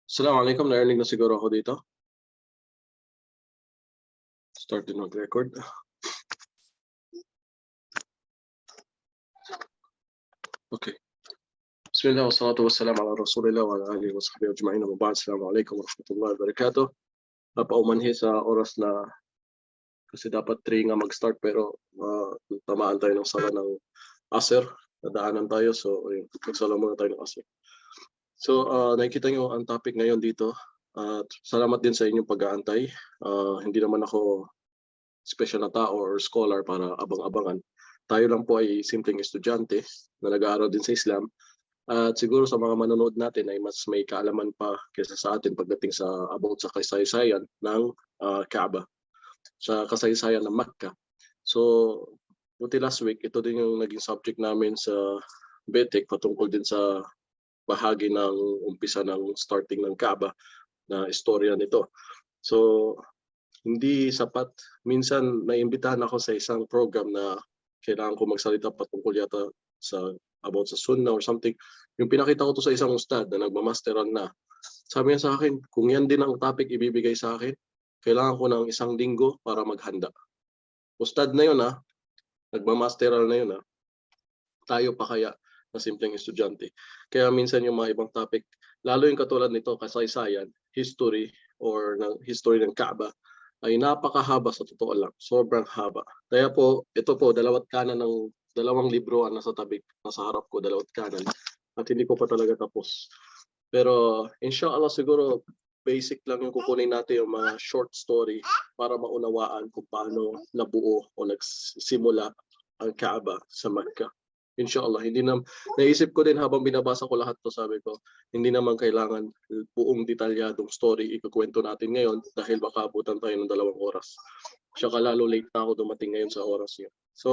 Assalamualaikum, narinig na siguro ako dito. Start din mag-record. Okay. Bismillah wa salatu wa salam ala rasulillah wa ala alihi wa sahbihi ajma'in. Wa ba'd. Assalamualaikum wa rahmatullahi wa barakatuh. Napaumanhi sa oras na kasi dapat 3 nga mag-start pero tamaan tayo ng sala ng Asr. Nadaanan tayo so magsala muna tayo ng Asr. So nakikita nyo ang topic ngayon dito. Salamat din sa inyong pag-aantay. Hindi naman ako special na tao or scholar para abang-abangan. Tayo lang po ay simpleng estudyante na nag-aaral din sa Islam. At siguro sa mga manonood natin ay mas may kaalaman pa kaysa sa atin pagdating sa about sa kasaysayan ng Kaaba, sa kasaysayan ng Makkah. So, buti last week, ito din yung naging subject namin sa BTEC patungkol din sa bahagi ng umpisa ng starting ng Kaaba na istorya nito. So, hindi sapat. Minsan naimbitahan ako sa isang program na kailangan ko magsalita patungkol yata sa about sa Sunnah or something. Yung pinakita ko to sa isang ustad na nagmamasteral na. Sabi niya sa akin, kung yan din ang topic ibibigay sa akin, kailangan ko ng 1 linggo para maghanda. Ustad na yun nagmamasteral na yun Tayo pa kaya na simpleng estudyante. Kaya minsan yung mga ibang topic, lalo yung katulad nito, kasaysayan, history or ng history ng Kaaba, ay napakahaba sa totoo lang. Sobrang haba. Kaya po, ito po, dalawat kanan ng 2 libro ang nasa tabi, nasa harap ko, dalawat kanan. At hindi ko pa talaga tapos. Pero inshallah siguro basic lang yung kukunin natin yung mga short story para maunawaan kung paano nabuo o nagsimula ang Kaaba sa Makkah. Inshallah, hindi na naisip ko din habang binabasa ko lahat to, sabi ko, hindi naman kailangan buong detalyadong story ikukwento natin ngayon dahil baka abutan tayo ng 2 oras. Saka lalo late na ako dumating ngayon sa oras niyo. So,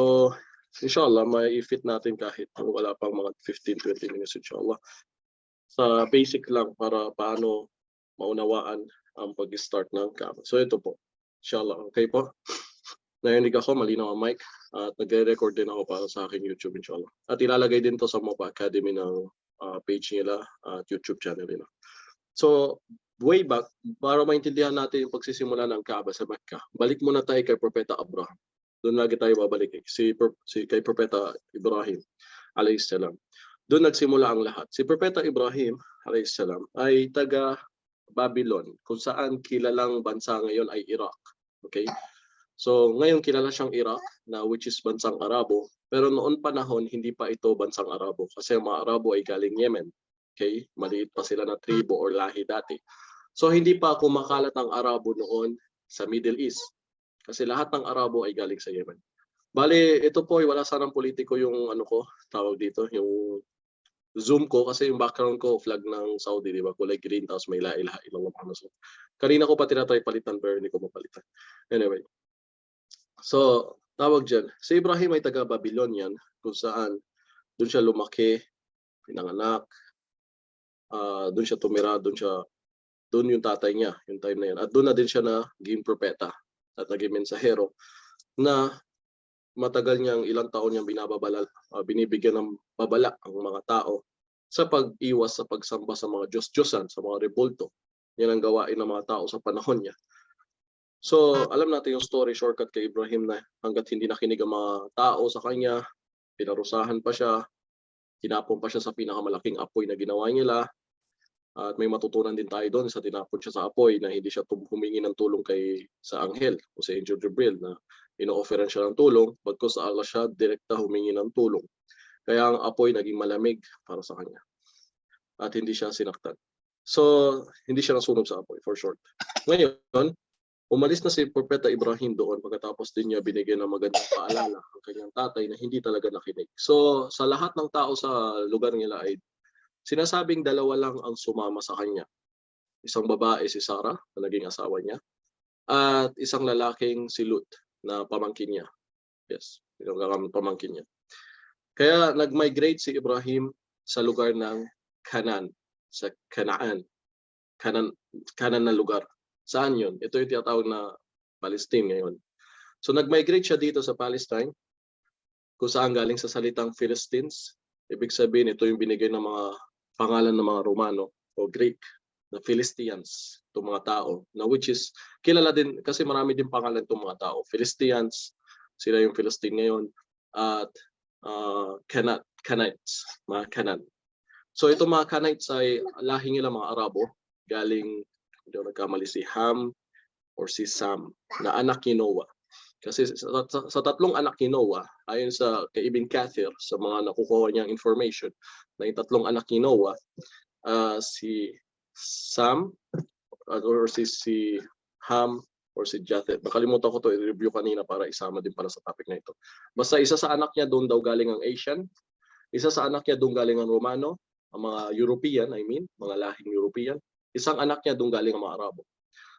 inshallah, mai-fit natin kahit wala pang mga 15-20 minutes inshallah. Sa basic lang para paano maunawaan ang pag-start ng Kaaba. So ito po, inshallah, okay po? Narinig ako, malinaw ang mic, at nagre-record din ako para sa aking YouTube inshallah. At ilalagay din to sa MOPA Academy ng page nila at YouTube channel nila. So, way back, para maintindihan natin yung pagsisimula ng Kaaba sa Mecca, balik muna tayo kay Propeta Abraham. Doon lagi tayo babalik kay Propeta Ibrahim alayhis salam. Doon nagsimula ang lahat. Si Propeta Ibrahim alayhis salam ay taga Babylon, kung saan kilalang bansa ngayon ay Iraq. Okay? So ngayon kilala siyang Iraq na which is bansang Arabo, pero noon panahon hindi pa ito bansang Arabo kasi ang mga Arabo ay galing Yemen. Okay? Maliit pa sila na tribo or lahi dati. So hindi pa kumakalat ang Arabo noon sa Middle East kasi lahat ng Arabo ay galing sa Yemen. Bale, ito po ay wala sanang politiko yung tawag dito, yung Zoom ko kasi yung background ko flag ng Saudi, di ba? Kulay green tapos may la ilaha illallah Muhammad. Kanina ko pa tinatry palitan pero hindi ko mapalitan. Anyway. So, tawag dyan. Si Ibrahim ay taga Babylonian kung saan doon siya lumaki, pinanganak, doon siya tumira, doon yung tatay niya, yung time na yun. At doon na din siya naging propeta at naging mensahero na matagal niyang ilang taon niyang binibigyan ng babala ang mga tao sa pag-iwas sa pagsamba sa mga Diyos-Diyosan, sa mga rebulto. Yan ang gawain ng mga tao sa panahon niya. So, alam natin yung story shortcut kay Ibrahim na hanggat hindi nakinig ang mga tao sa kanya, pinarusahan pa siya, tinapon pa siya sa pinakamalaking apoy na ginawa nila. At may matutunan din tayo doon sa tinapon siya sa apoy na hindi siya humingi ng tulong sa anghel o sa Angel Gabriel na ino-offeran siya ng tulong, bagkus sa Allah siya direkta humingi ng tulong. Kaya ang apoy naging malamig para sa kanya. At hindi siya sinaktan. So, hindi siya nasunog sa apoy, for short. Ngayon, umalis na si Propeta Ibrahim doon pagkatapos din niya binigyan ng magandang paalala ang kanyang tatay na hindi talaga nakinig. So sa lahat ng tao sa lugar nila ay sinasabing 2 lang ang sumama sa kanya. Isang babae si Sarah na naging asawa niya at isang lalaking si Lut na pamangkin niya. Yes, yung pamangkin niya. Kaya nag-migrate si Ibrahim sa lugar ng Canaan, sa Canaan na lugar. Saan yun? Ito yung tinatawag na Palestine ngayon. So nag-migrate siya dito sa Palestine kung saan galing sa salitang Philistines. Ibig sabihin ito yung binigay ng mga pangalan ng mga Romano o Greek the Philistines, itong mga tao, na which is kilala din kasi marami din pangalan itong mga tao. Philistines, sila yung Philistine ngayon, at Canaanites, mga Canaan. So itong mga Canaanites ay lahi nila mga Arabo, galing, hindi ako nagkamali, si Ham or si Sam, na anak ni Noah. Kasi sa tatlong anak ni Noah, ayon sa kay Ibn Kathir, sa mga nakukuha niyang information, na yung tatlong anak ni Noah, si Sam, or si Ham, or si Japheth. Nakalimutan ko to i-review kanina para isama din para sa topic na ito. Basta isa sa anak niya doon daw galing ang Asian, isa sa anak niya doon galing ang Romano, ang mga European, mga lahing European. Isang anak niya doon galing ang mga Arabo.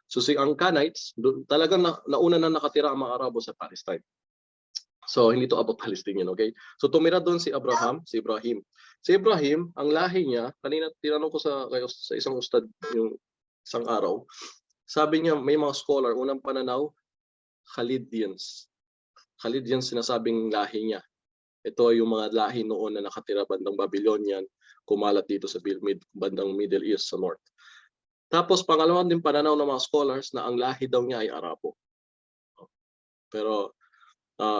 So ang Canaanites, talagang nauna na nakatira ang mga Arabo sa Palestine. So hindi to about Palestinian, okay? So tumira doon si Ibrahim. Si Ibrahim, ang lahi niya, kanina tinanong ko sa isang ustad yung isang araw, sabi niya may mga scholar, unang pananaw, Khalidians. Khalidians sinasabing lahi niya. Ito ay yung mga lahi noon na nakatira bandang Babylonian, kumalat dito sa bandang Middle East sa North. Tapos pangalawang din pananaw ng mga scholars na ang lahi daw niya ay Arabo. Pero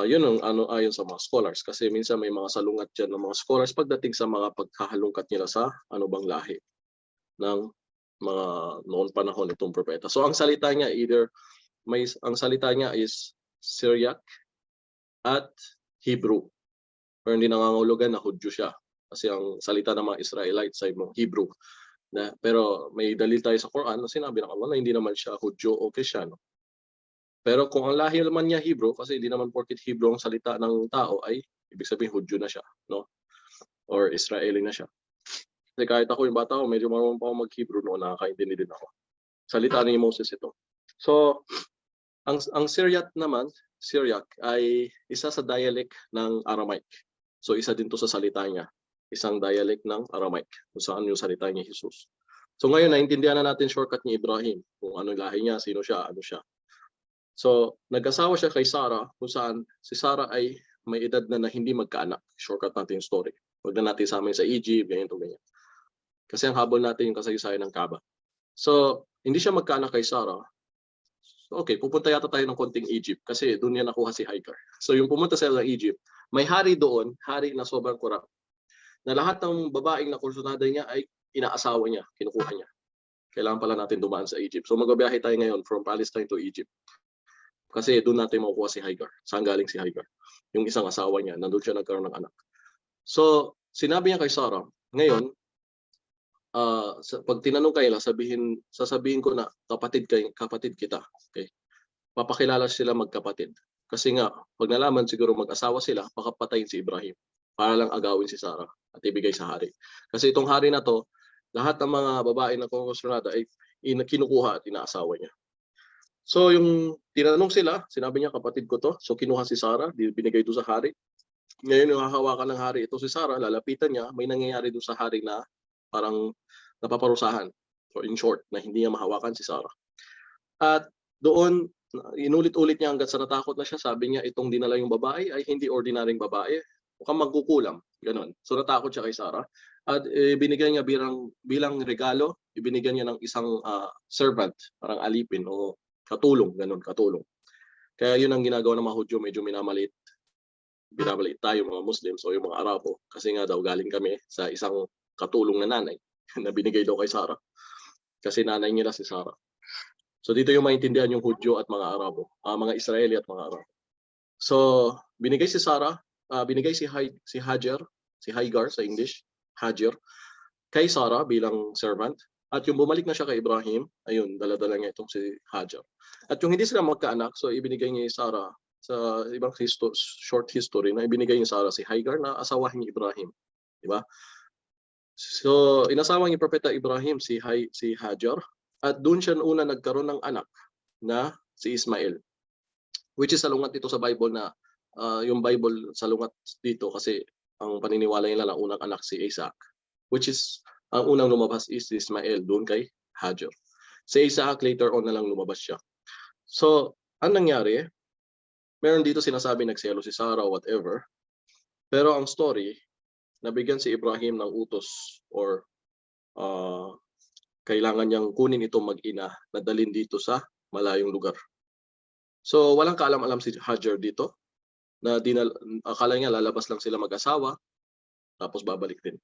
yun ang ayon sa mga scholars kasi minsan may mga salungat dyan ng mga scholars pagdating sa mga pagkahalungkat nila sa ano bang lahi ng mga noon panahon itong propeta. So ang salita niya ang salita niya is Syriac at Hebrew. Pero hindi nangangahulugan na Hudyo siya kasi ang salita ng mga Israelites ay Hebrew. Pero may dalil tayo sa Quran na sinabi ng Allah na hindi naman siya Hudyo o Kristiyano. Pero kung ang lahi naman niya Hebrew, kasi hindi naman porket Hebrew ang salita ng tao ay ibig sabihin Hudyo na siya, no? Or Israeli na siya. Kasi kahit ako yung bata ko, medyo marunong pa ako mag-Hebrew noon, nakakaintindi din ako. Salita ni Moses ito. So, ang Syriac ay isa sa dialect ng Aramaic. So, isa din to sa salita niya. Isang dialect ng Aramaic, kung saan yung salita niya Jesus. So, ngayon, naintindihan na natin shortcut ni Ibrahim, kung ano lahi niya, sino siya, ano siya. So, nag-asawa siya kay Sarah, kung saan si Sarah ay may edad na hindi magkaanak. Shortcut natin yung story. Huwag na natin sama sa Egypt, ganyan. Kasi ang habol natin yung kasaysayan ng Kaaba. So, hindi siya magkaanak kay Sarah. So, okay, pupunta yata tayo ng konting Egypt kasi doon niya nakuha si Hagar. So, yung pumunta sila ng Egypt, may hari doon, hari na sobrang kurap, na lahat ng babaeng na kursunada niya ay inaasawa niya, kinukuha niya. Kailangan pala natin dumaan sa Egypt. So, magbabiyahe tayo ngayon from Palestine to Egypt. Kasi doon natin makukuha si Hagar. Saan galing si Hagar? Yung isang asawa niya, nandun siya nagkaroon ng anak. So, sinabi niya kay Sarah, ngayon, pag tinanong kayo, sasabihin ko na kapatid kita. Okay? Papakilala sila magkapatid. Kasi nga, pag nalaman siguro mag-asawa sila, pakapatayin si Ibrahim para lang agawin si Sarah at ibigay sa hari. Kasi itong hari na to, lahat ng mga babae na konkursunada ay kinukuha at inaasawa niya. So yung tinanong sila, sinabi niya kapatid ko to. So kinuha si Sarah, binigay doon sa hari. Ngayon yung hahawakan ng hari ito si Sarah, lalapitan niya, may nangyayari doon sa hari na parang napaparusahan. So in short, na hindi niya mahawakan si Sarah. At doon, inulit-ulit niya hanggang sa natakot na siya. Sabi niya, itong dinala yung babae ay hindi ordinaryong babae. Mukhang magkukulam. Ganon. So natakot siya kay Sarah. At binigyan niya bilang regalo, ibinigyan niya ng isang servant, parang alipin o katulong. Kaya yun ang ginagawa ng mga Hudyo, medyo binabaliit tayo mga Muslims o yung mga Arabo. Kasi nga daw galing kami sa isang katulong na nanay na binigay daw kay Sarah. Kasi nanay nila si Sarah. So dito yung maintindihan yung Hudyo at mga Arabo, mga Israeli at mga Arabo. So binigay si Sarah, binigay si Hagar sa English, Hagar, kay Sarah bilang servant. At yung bumalik na siya kay Ibrahim, ayun, dala-dala niya itong si Hagar. At yung hindi sila magkaanak, so ibinigay niya si Sarah sa ibang short history na ibinigay niya Sarah si Hagar na asawahin ni Ibrahim. Diba? So inasawa ni Propeta Ibrahim si Hagar. At doon siya una nagkaroon ng anak na si Ismael. Which is salungat dito sa Bible na yung Bible salungat dito kasi ang paniniwala nila na unang anak si Isaac. Which is, ang unang lumabas is Ismael doon kay Hagar. Si Isaac later on na lang lumabas siya. So, ang nangyari, meron dito sinasabi nagselo si Sarah whatever. Pero ang story, nabigyan si Ibrahim ng utos or kailangan niyang kunin itong mag-ina na dalhin dito sa malayong lugar. So walang kaalam-alam si Hajar dito na akala niya lalabas lang sila mag-asawa tapos babalik din.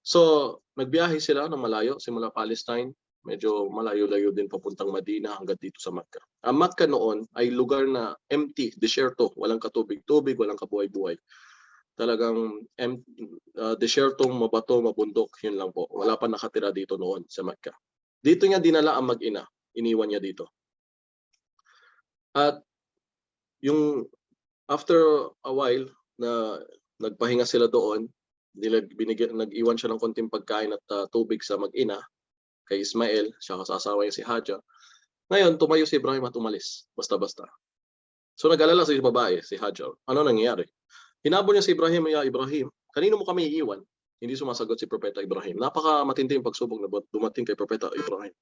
So nagbiyahe sila ng malayo simula Palestine, medyo malayo-layo din papuntang Madina hanggang dito sa Makkah. Ang Makkah noon ay lugar na empty, desierto, walang katubig-tubig, walang kabuhay-buhay. Talagang desyertong mabato, mabundok, yun lang po. Wala pa nakatira dito noon sa Makkah. Dito niya dinala ang mag-ina, iniwan niya dito. At yung after a while na nagpahinga sila doon, nag-iwan siya ng konting pagkain at tubig sa mag-ina kay Ismail, siya sa asawa niya si Hajar. Ngayon, tumayo si Ibrahim at umalis, basta-basta. So nag-alala si babae, si Hajar. Ano nangyayari? Hinabol niya si Ibrahim, "Ya Ibrahim, kanino mo kami iiwan?" Hindi sumasagot si Propeta Ibrahim. Napaka matindi yung pagsubok na dumating kay Propeta Ibrahim.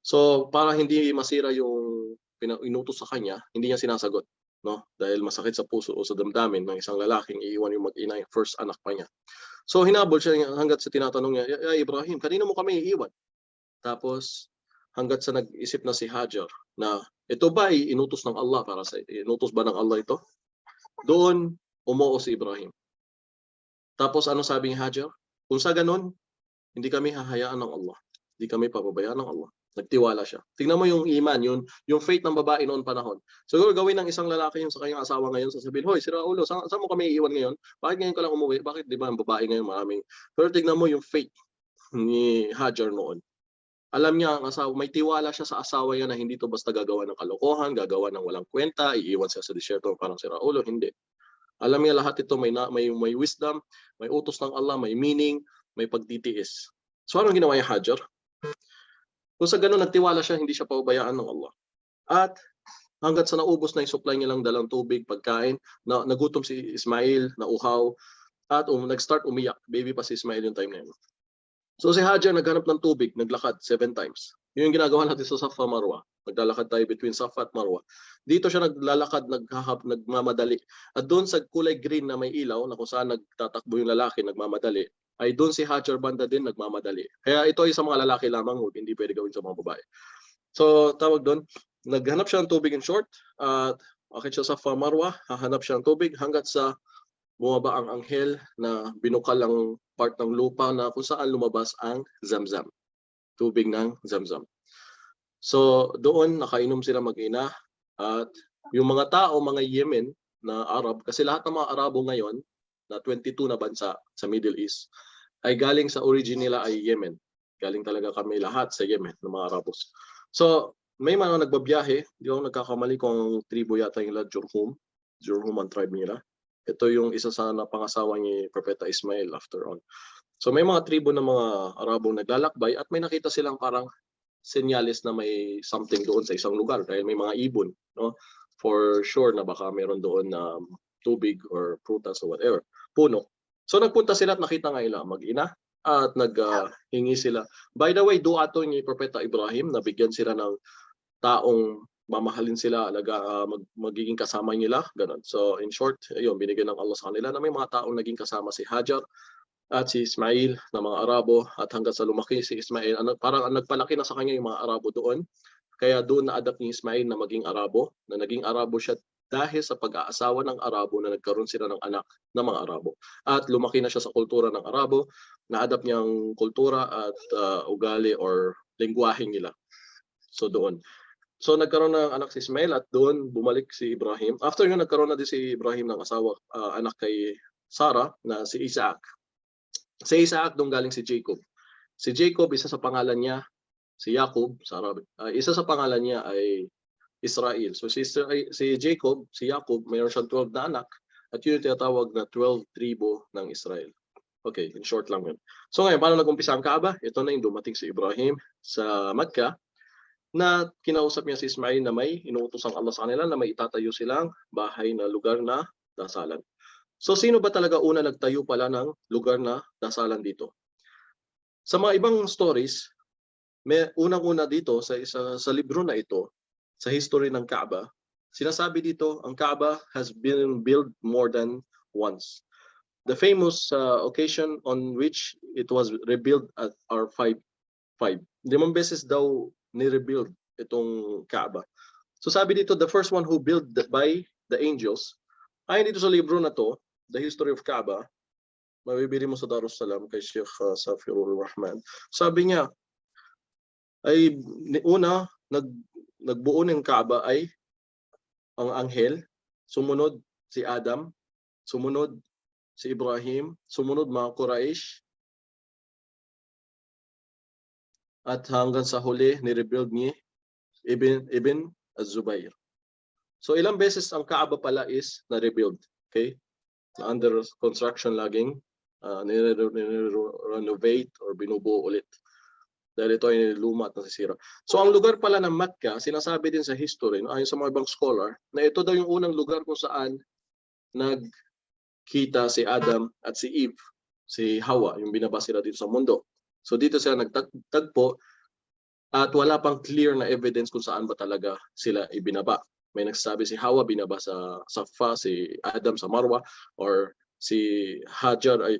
So para hindi masira yung inutos sa kanya, hindi niya sinasagot, no? Dahil masakit sa puso o sa damdamin ng isang lalaking iiwan yung mag-ina, yung first anak pa niya. So hinabol siya hanggat sa tinatanong niya, "Ya Ibrahim, kanino mo kami iiwan?" Tapos hanggat sa nag-isip na si Hajar na ito ba ay inutos ng Allah para sa inutos ba ng Allah ito? Doon umuo si Ibrahim. Tapos ano sabi ni Hajar? Kung sa ganun, hindi kami hahayaan ng Allah. Hindi kami pababayaan ng Allah. Nagtiwala siya. Tingnan mo yung iman, yung faith ng babae noon panahon. Siguro gawin ng isang lalaki yung sa kanyang asawa ngayon, sasabihin, "Hoy, si Raulo, saan mo kami iiwan ngayon? Bakit ngayon ka lang umuwi? Bakit di ba ang babae ngayon maraming..." Pero tingnan mo yung faith ni Hajar noon. Alam niya ang asawa, may tiwala siya sa asawa niya na hindi to basta gagawa ng kalokohan, gagawa ng walang kwenta, iiwan siya sa disyerto parang si Raulo, hindi. Alam niya lahat ito may wisdom, may utos ng Allah, may meaning, may pagtitiis. So anong ginawa niya Hajar? Kung sa ganun nagtiwala siya, hindi siya pababayaan ng Allah. At hanggat sa naubos na yung supply niya lang dalang tubig, pagkain, nagutom si Ismail, nauhaw, at nag-start umiyak. Baby pa si Ismail yung time na yun. So si Hajar naghanap ng tubig, naglakad 7 times. Yun yung ginagawa natin sa Safa Marwa. Naglalakad tayo between Safa at Marwa. Dito siya naglalakad, nagmamadali. At doon sa kulay green na may ilaw, na kung saan nagtatakbo yung lalaki, nagmamadali, ay doon si Hajar banda din nagmamadali. Kaya ito ay sa mga lalaki lamang, hindi pwede gawin sa mga babae. So tawag doon, naghanap siya ng tubig in short, at akit siya sa Safa Marwa, hahanap siya ng tubig hanggat sa bumaba ang anghel na binukal ang part ng lupa na kung saan lumabas ang Zamzam, tubig ng Zamzam. So doon nakainom sila mag-ina, at yung mga tao, mga Yemen na Arab, kasi lahat ng mga Arabo ngayon na 22 na bansa sa Middle East ay galing sa origin nila ay Yemen. Galing talaga kami lahat sa Yemen ng mga Arabos. So may mga nagbabiyahe, di ako nagkakamali kung ang tribo yata yung Jurhum ang tribe nila. Ito yung isa sa napangasawa ni Propeta Ismail after all. So may mga tribo ng mga Arabo naglalakbay at may nakita silang parang senyales na may something doon sa isang lugar dahil may mga ibon, no? For sure na baka meron doon na tubig or prutas or whatever, puno. So nagpunta sila at nakita nga nila mag-ina at naghingi sila. By the way, dua to ni Propeta Ibrahim na bigyan sila ng taong mamahalin sila, magiging kasama nila, ganun. So in short, ayun, binigyan ng Allah sa kanila na may mga taong naging kasama si Hajar at si Ismail na mga Arabo, at hanggang sa lumaki si Ismail, parang nagpalaki na sa kanya yung mga Arabo doon. Kaya doon na-adapt ni Ismail na maging Arabo, na naging Arabo siya dahil sa pag-aasawa ng Arabo na nagkaroon sila ng anak na mga Arabo. At lumaki na siya sa kultura ng Arabo, na-adapt niyang kultura at ugali or lengguwahe nila. So doon. So nagkaroon ng anak si Ismail at doon bumalik si Ibrahim. After yun, nagkaroon na din si Ibrahim ng asawa, anak kay Sarah na si Isaac. Si Isaac doon galing si Jacob. Si Jacob, isa sa pangalan niya, si Jacob, isa sa pangalan niya ay Israel. So si Jacob, si Jacob, mayroon siyang 12 na anak at yun tinatawag na 12 tribo ng Israel. Okay, in short lang yun. So ngayon, paano nag-umpisa ang Kaaba? Ito na yung dumating si Ibrahim sa Makkah, na kinausap niya si Ismail na may inuutos ang Allah sa kanila na may itatayo silang bahay na lugar na dasalan. So sino ba talaga una nagtayo pala ng lugar na dasalan dito? Sa mga ibang stories, may unang-una dito sa libro na ito, sa history ng Kaaba, sinasabi dito ang Kaaba has been built more than once. The famous occasion on which it was rebuilt are 5 5. 5 beses daw ni-rebuild itong Kaaba. So sabi dito, the first one who built by the angels, ayon dito sa libro na to, The History of Kaaba, mabibili mo sa Darussalam kay Sheikh Safirul Rahman. Sabi niya, ay una, nagbuo ng Kaaba ay ang anghel, sumunod si Adam, sumunod si Ibrahim, sumunod mga Quraysh, at hanggang sa huli, ni-rebuild ni Ibn Az-Zubayr. So ilang beses ang Kaaba pala is na-rebuild. Okay? Under construction laging, ni-renovate or binubuo ulit. Dahil ito ay luma at nasisira. So ang lugar pala ng Mecca, sinasabi din sa history, ayon sa mga ibang scholar, na ito daw yung unang lugar kung saan nagkita si Adam at si Eve, si Hawa, yung binaba sila dito sa mundo. So dito sila nagtagpo at wala pang clear na evidence kung saan ba talaga sila ibinaba. May nagsasabi si Hawa binaba sa Safa, si Adam sa Marwa, or si Hajar ay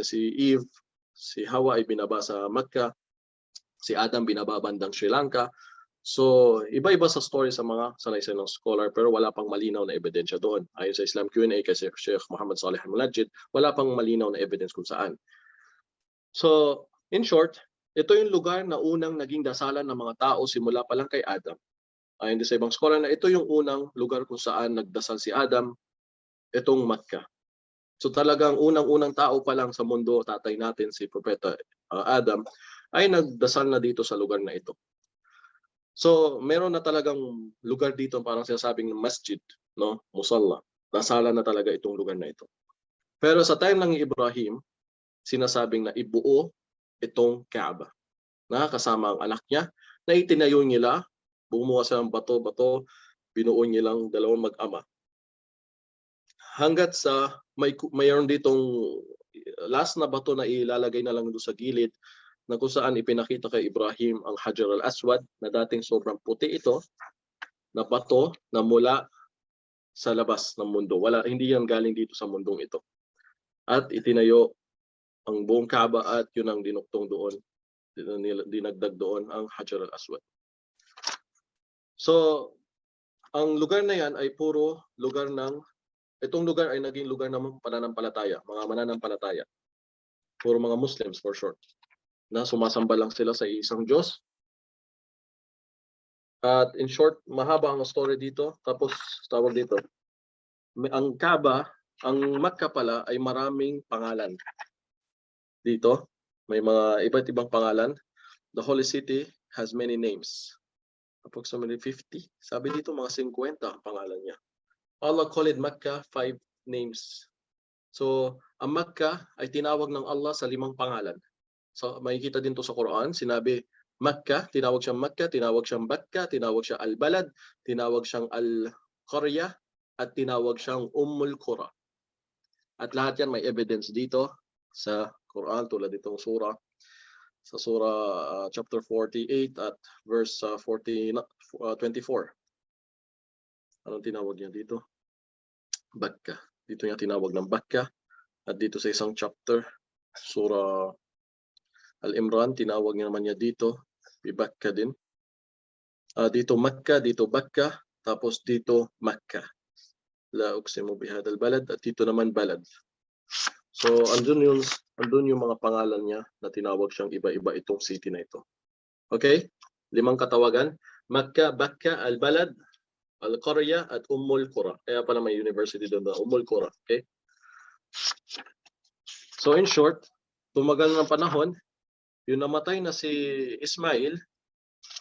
si Eve, si Hawa ay binaba sa Mecca, si Adam binaba bandang Sri Lanka. So iba-iba sa story sa mga salaysay ng scholar, pero wala pang malinaw na ebidensya doon. Ayon sa Islam Q&A kay Sheikh Muhammad Saleh Al-Munajjid, wala pang malinaw na evidence kung saan. So in short, ito yung lugar na unang naging dasalan ng mga tao simula pa lang kay Adam. Ayon sa ibang scholar na ito yung unang lugar kung saan nagdasal si Adam, itong Mecca. So talagang unang-unang tao pa lang sa mundo, tatay natin si Propeta Adam, ay nagdasal na dito sa lugar na ito. So meron na talagang lugar dito parang sinasabing masjid, no? Musalla. Dasalan na talaga itong lugar na ito. Pero sa time ng Ibrahim, sinasabing na ibuo itong Kaaba. Na kasama ang anak niya, na itinayo nila, bumuha siya ng bato-bato, binuo nilang dalawang mag-ama. Hanggat sa mayroon ditong last na bato na ilalagay na lang doon sa gilid, na kung saan ipinakita kay Ibrahim ang Hajar al-Aswad na dating sobrang puti ito, na bato na mula sa labas ng mundo. Hindi yan galing dito sa mundong ito. At itinayo ang buong Kaaba at yun ang dinuktong doon, dinagdag doon ang Hajar al-Aswad. So, ang lugar na yan ay puro lugar itong lugar ay naging lugar ng pananampalataya, mga mananampalataya. Puro mga Muslims for short, na sumasamba lang sila sa isang Diyos. At in short, mahaba ang story dito. Tapos, tawag dito, ang Kaaba, ang Mecca pala ay maraming pangalan. Dito, may mga iba't ibang pangalan. The Holy City has many names. Approximately 50. Sabi dito, mga 50 ang pangalan niya. Allah called Mecca 5 names. So, ang Mecca ay tinawag ng Allah sa 5 pangalan. So, makikita din to sa Quran. Sinabi, Mecca, tinawag siyang Mecca, tinawag siyang Bakka, tinawag siya Al-Balad, tinawag siyang Al-Qarya, at tinawag siyang Ummul Qura. At lahat yan may evidence dito sa Quran, tulad itong surah. Sa surah chapter 48 at verse 24. Anong tinawag niya dito? Bakka. Dito niya tinawag ng Bakka. At dito sa isang chapter, surah Al-Imran, tinawag niya naman niya dito, Bakka din. Dito Mecca, dito Bakka, tapos dito Mecca. La uqsimu bihadal balad, at dito naman balad. So andun yung mga pangalan niya na tinawag siyang iba-iba itong city na ito. Okay? 5 katawagan, Mecca, Bakka, Al-Balad, Al-Qarya, at Ummul Qura. Kaya pala may university doon na Ummul Qura. Okay? So in short, tumagal ng panahon, yung namatay na si Ismail,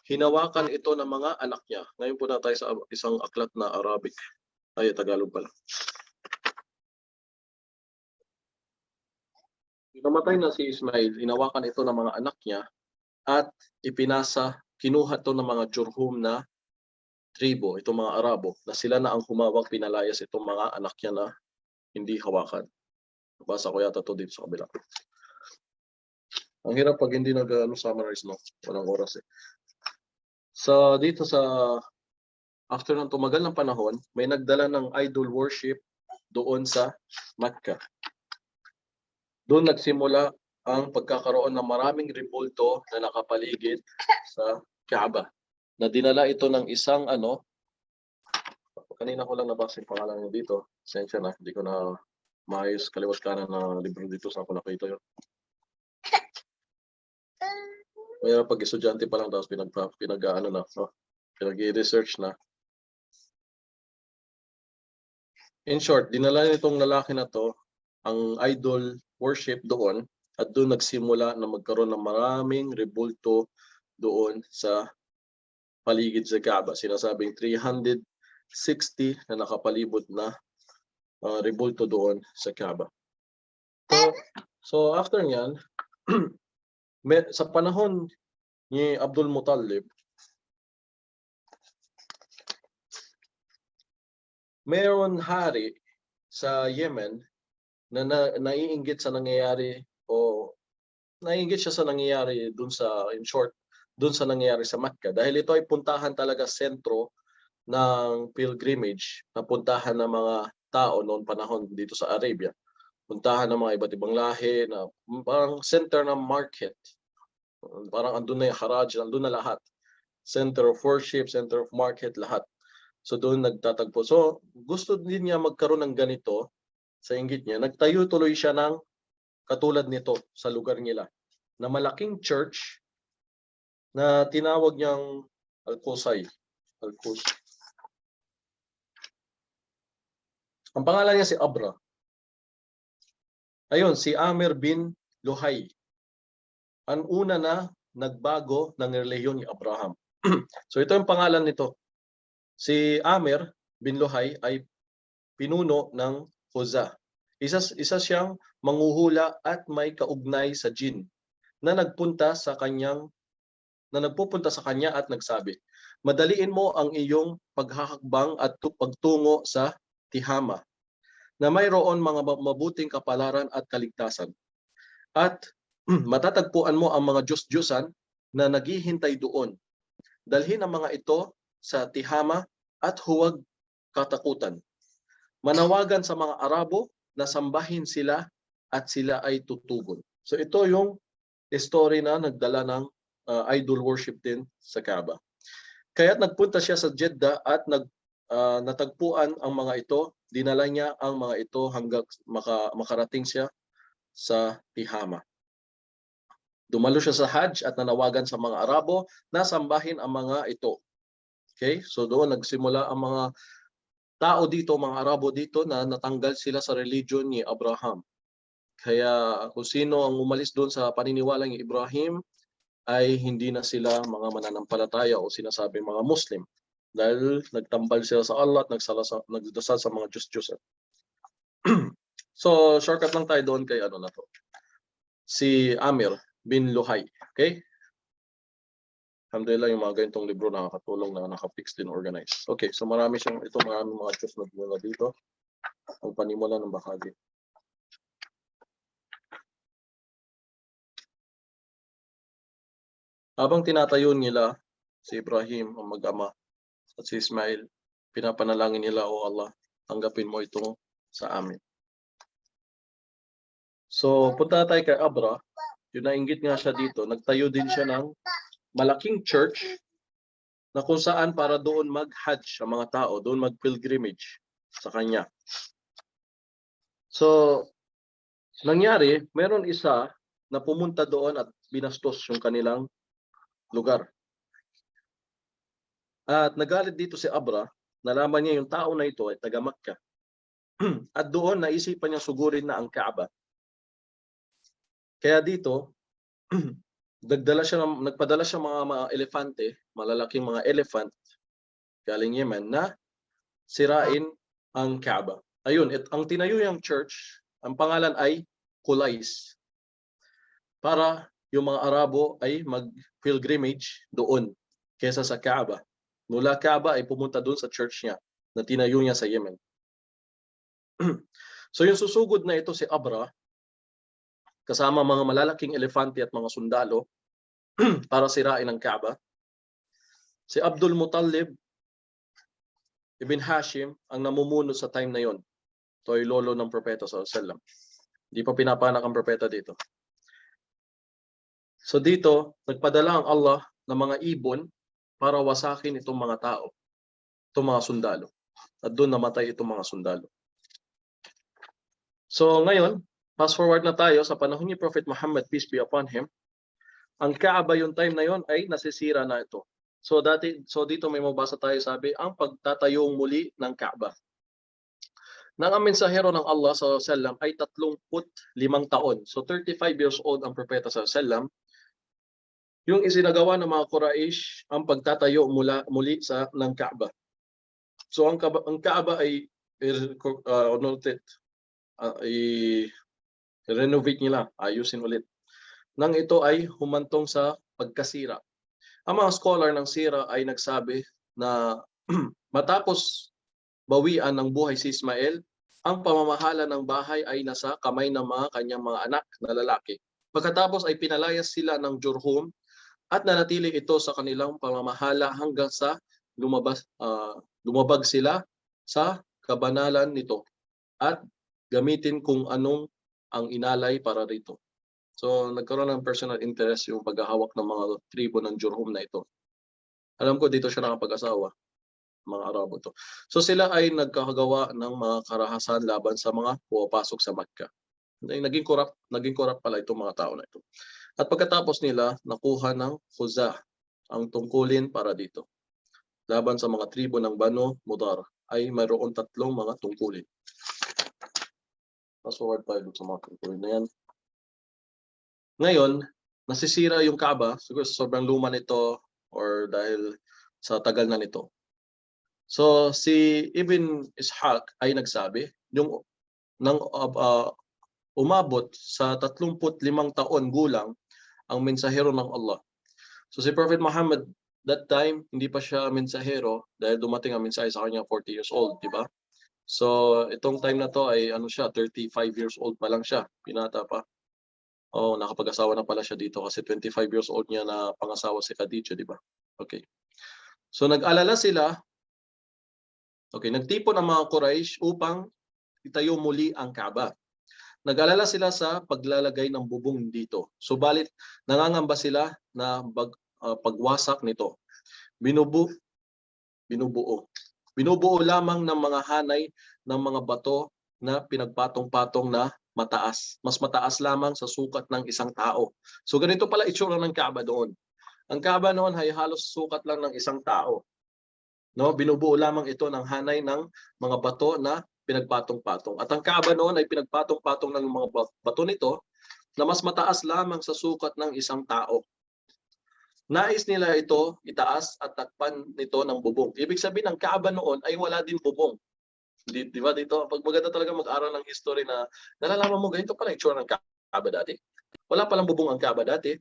hinawakan ito ng mga anak niya. Ngayon po na tayo sa isang aklat na Arabic. Ay, Tagalog pala. Yung namatay na si Ismail, hinawakan ito ng mga anak niya at kinuha ito ng mga Jurhum na tribo, itong mga Arabo, na sila na ang humawak, pinalayas itong mga anak niya na hindi hawakan. Basa ko yata ito dito sa kabila. Ang hirap pag hindi nag-summarize, no? Walang oras eh. So dito after ng tumagal ng panahon, may nagdala ng idol worship doon sa Mecca. Doon nagsimula ang pagkakaroon ng maraming rebulto na nakapaligid sa Kaaba. Na dinala ito ng isang kanina ko lang nabasa yung pangalan niya dito. Sensya na, hindi ko na maayos kaliwat kanan na libro dito sa ako nakita yun. Mayroon pag estudyante pa lang tapos pinag-research na. In short, dinala nitong lalaki na to ang idol worship doon at doon nagsimula na magkaroon ng maraming rebulto doon sa paligid sa Kaaba. Sinasabing 360 na nakapalibot na rebulto doon sa Kaaba. So after nyan, sa panahon ni Abdul Muttalib, mayroon hari sa Yemen na naiinggit sa nangyayari o naiinggit siya sa nangyayari dun sa, in short, dun sa nangyayari sa Makkah. Dahil ito ay puntahan talaga sentro ng pilgrimage na puntahan ng mga tao noon panahon dito sa Arabia. Puntahan ng mga iba't ibang lahi na parang center ng market. Parang andun na yung haraj, andun na lahat. Center of worship, center of market, lahat. So doon nagtatagpo. So gusto din niya magkaroon ng ganito sa inggit niya. Nagtayo tuloy siya ng katulad nito sa lugar nila. Na malaking church na tinawag niyang Al-Qusay. Al-Qusay. Ang pangalan niya si Abra. Ayun, si Amir bin Luhay. Ang una na nagbago ng relihiyon ni Abraham. So ito yung pangalan nito. Si Amir bin Luhay ay pinuno ng Khuza. Isa siyang manghuhula at may kaugnay sa jinn na nagpupunta sa kanya at nagsabi, "Madaliin mo ang iyong paghahakbang at pagtungo sa Tihama na mayroon mga mabuting kapalaran at kaligtasan. At matatagpuan mo ang mga Diyos-Diyosan na naghihintay doon. Dalhin ang mga ito sa Tihama at huwag katakutan. Manawagan sa mga Arabo na sambahin sila at sila ay tutugon." So ito yung story na nagdala ng idol worship din sa Kaaba. Kaya't nagpunta siya sa Jeddah at natagpuan ang mga ito. Dinala niya ang mga ito hanggang makarating siya sa Tihama. Dumalo siya sa Hajj at nanawagan sa mga Arabo na sambahin ang mga ito. Okay? So doon nagsimula ang mga tao dito, mga Arabo dito na natanggal sila sa religion ni Abraham. Kaya kung sino ang umalis doon sa paniniwala ni Ibrahim ay hindi na sila mga mananampalataya o sinasabi mga Muslim. Dahil nagtambal sila sa Allah at nagdasal sa mga Diyos-Diyosan. So, shortcut lang tayo doon kay na to. Si Amir bin Luhay. Okay? Alhamdulillah yung mga ganitong libro nakakatulong na nakapix din organize. Okay, so marami mga Diyos na dinala dito. Ang panimula ng bahagi. Habang tinatayo nila si Ibrahim, ang mag-ama, at si Ismail, pinapanalangin nila, "O Allah, tanggapin mo ito sa amin." So, punta tayo kay Abra. Yung nainggit nga siya dito, nagtayo din siya ng malaking church na kung saan para doon mag-hajj ang mga tao, doon mag-pilgrimage sa kanya. So, nangyari, meron isa na pumunta doon at binastos yung kanilang lugar. At nagalit dito si Abra, nalaman niya yung tao na ito ay taga Makkah. At doon naisipan niya sugurin na ang Kaaba. Kaya dito, nagpadala siya mga elefante, malalaking mga elephant galing Yemen na sirain ang Kaaba. Ayun, ang tinayo yung church, ang pangalan ay Qulais. Para yung mga Arabo ay mag-pilgrimage doon kesa sa Kaaba. Mula Kaaba ay pumunta doon sa church niya na tinayo niya sa Yemen. So yung susugod na ito si Abra, kasama mga malalaking elefante at mga sundalo para sirain ang Kaaba. Si Abdul Muttalib ibn Hashim ang namumuno sa time na yon. Ito ay lolo ng propeta sallallahu alaihi wasallam. Hindi pa pinapanak ang propeta dito. So dito, nagpadala ang Allah ng mga ibon para wasakin itong mga tao, itong mga sundalo. At doon namatay itong mga sundalo. So ngayon, fast forward na tayo sa panahon ni Prophet Muhammad, peace be upon him. Ang Kaaba yung time na yon ay nasisira na ito. So dito may mabasa tayo, sabi, ang pagtatayong muli ng Kaaba. Nang ang mensahero ng Allah sallallahu ay 35 taon. So 35 years old ang propeta sallallahu, yung isinagawa ng mga Quraysh ang pagtatayo muli ng Kaaba. So ang Kaaba ay i-renovate nila, ayusin ulit. Nang ito ay humantong sa pagkasira. Ang mga scholar ng sira ay nagsabi na matapos bawian ng buhay si Ismael, ang pamamahala ng bahay ay nasa kamay ng mga kanyang mga anak na lalaki. Pagkatapos ay pinalayas sila ng Jurhum at nanatili ito sa kanilang pamamahala hanggang sa lumabag sila sa kabanalan nito at gamitin kung anong ang inalay para rito. So nagkaroon ng personal interest yung paghahawak ng mga tribo ng Jurhum na ito. Alam ko dito siya nakapag-asawa, mga Arabo to. So sila ay nagkagawa ng mga karahasan laban sa mga pumapasok sa Mecca. Naging corrupt pala itong mga tao na ito. At pagkatapos nila, nakuha ng Khuzah ang tungkulin para dito. Laban sa mga tribo ng Banu Mudar ay mayroon 3 mga tungkulin. Fast forward tayo sa mga tungkulin na yan. Ngayon, nasisira yung Kaaba, siguro sobrang luma nito or dahil sa tagal na nito. So si Ibn Ishaq ay nagsabi, yung nang umabot sa 35 taon gulang ang mensahero ng Allah. So si Prophet Muhammad that time hindi pa siya mensahero dahil dumating ang mensahe sa kanya 40 years old, di ba? So itong time na to ay 35 years old pa lang siya, pinata pa. Oh, nakapag-asawa na pala siya dito kasi 25 years old niya na pangasawa si Khadijah, di ba? Okay. So nag-alala sila. Okay, nagtipon ang mga Quraysh upang itayo muli ang Kaaba. Nag-alala sila sa paglalagay ng bubong dito. Subalit nangangamba sila na pagwasak nito. Binubuo lamang ng mga hanay ng mga bato na pinagpatong-patong na mataas. Mas mataas lamang sa sukat ng isang tao. So ganito pala itsura ng Kaaba doon. Ang Kaaba noon ay halos sukat lang ng isang tao. No, binubuo lamang ito ng hanay ng mga bato na pinagpatong-patong. At ang Kaaba noon ay pinagpatong-patong ng mga bato nito na mas mataas lamang sa sukat ng isang tao. Nais nila ito itaas at takpan nito ng bubong. Ibig sabihin ng Kaaba noon ay wala din bubong. Di ba dito? Pag maganda talaga mag-aral ng history na nalalaman mo ganito pala itsura ng Kaaba dati. Wala palang bubong ang Kaaba dati.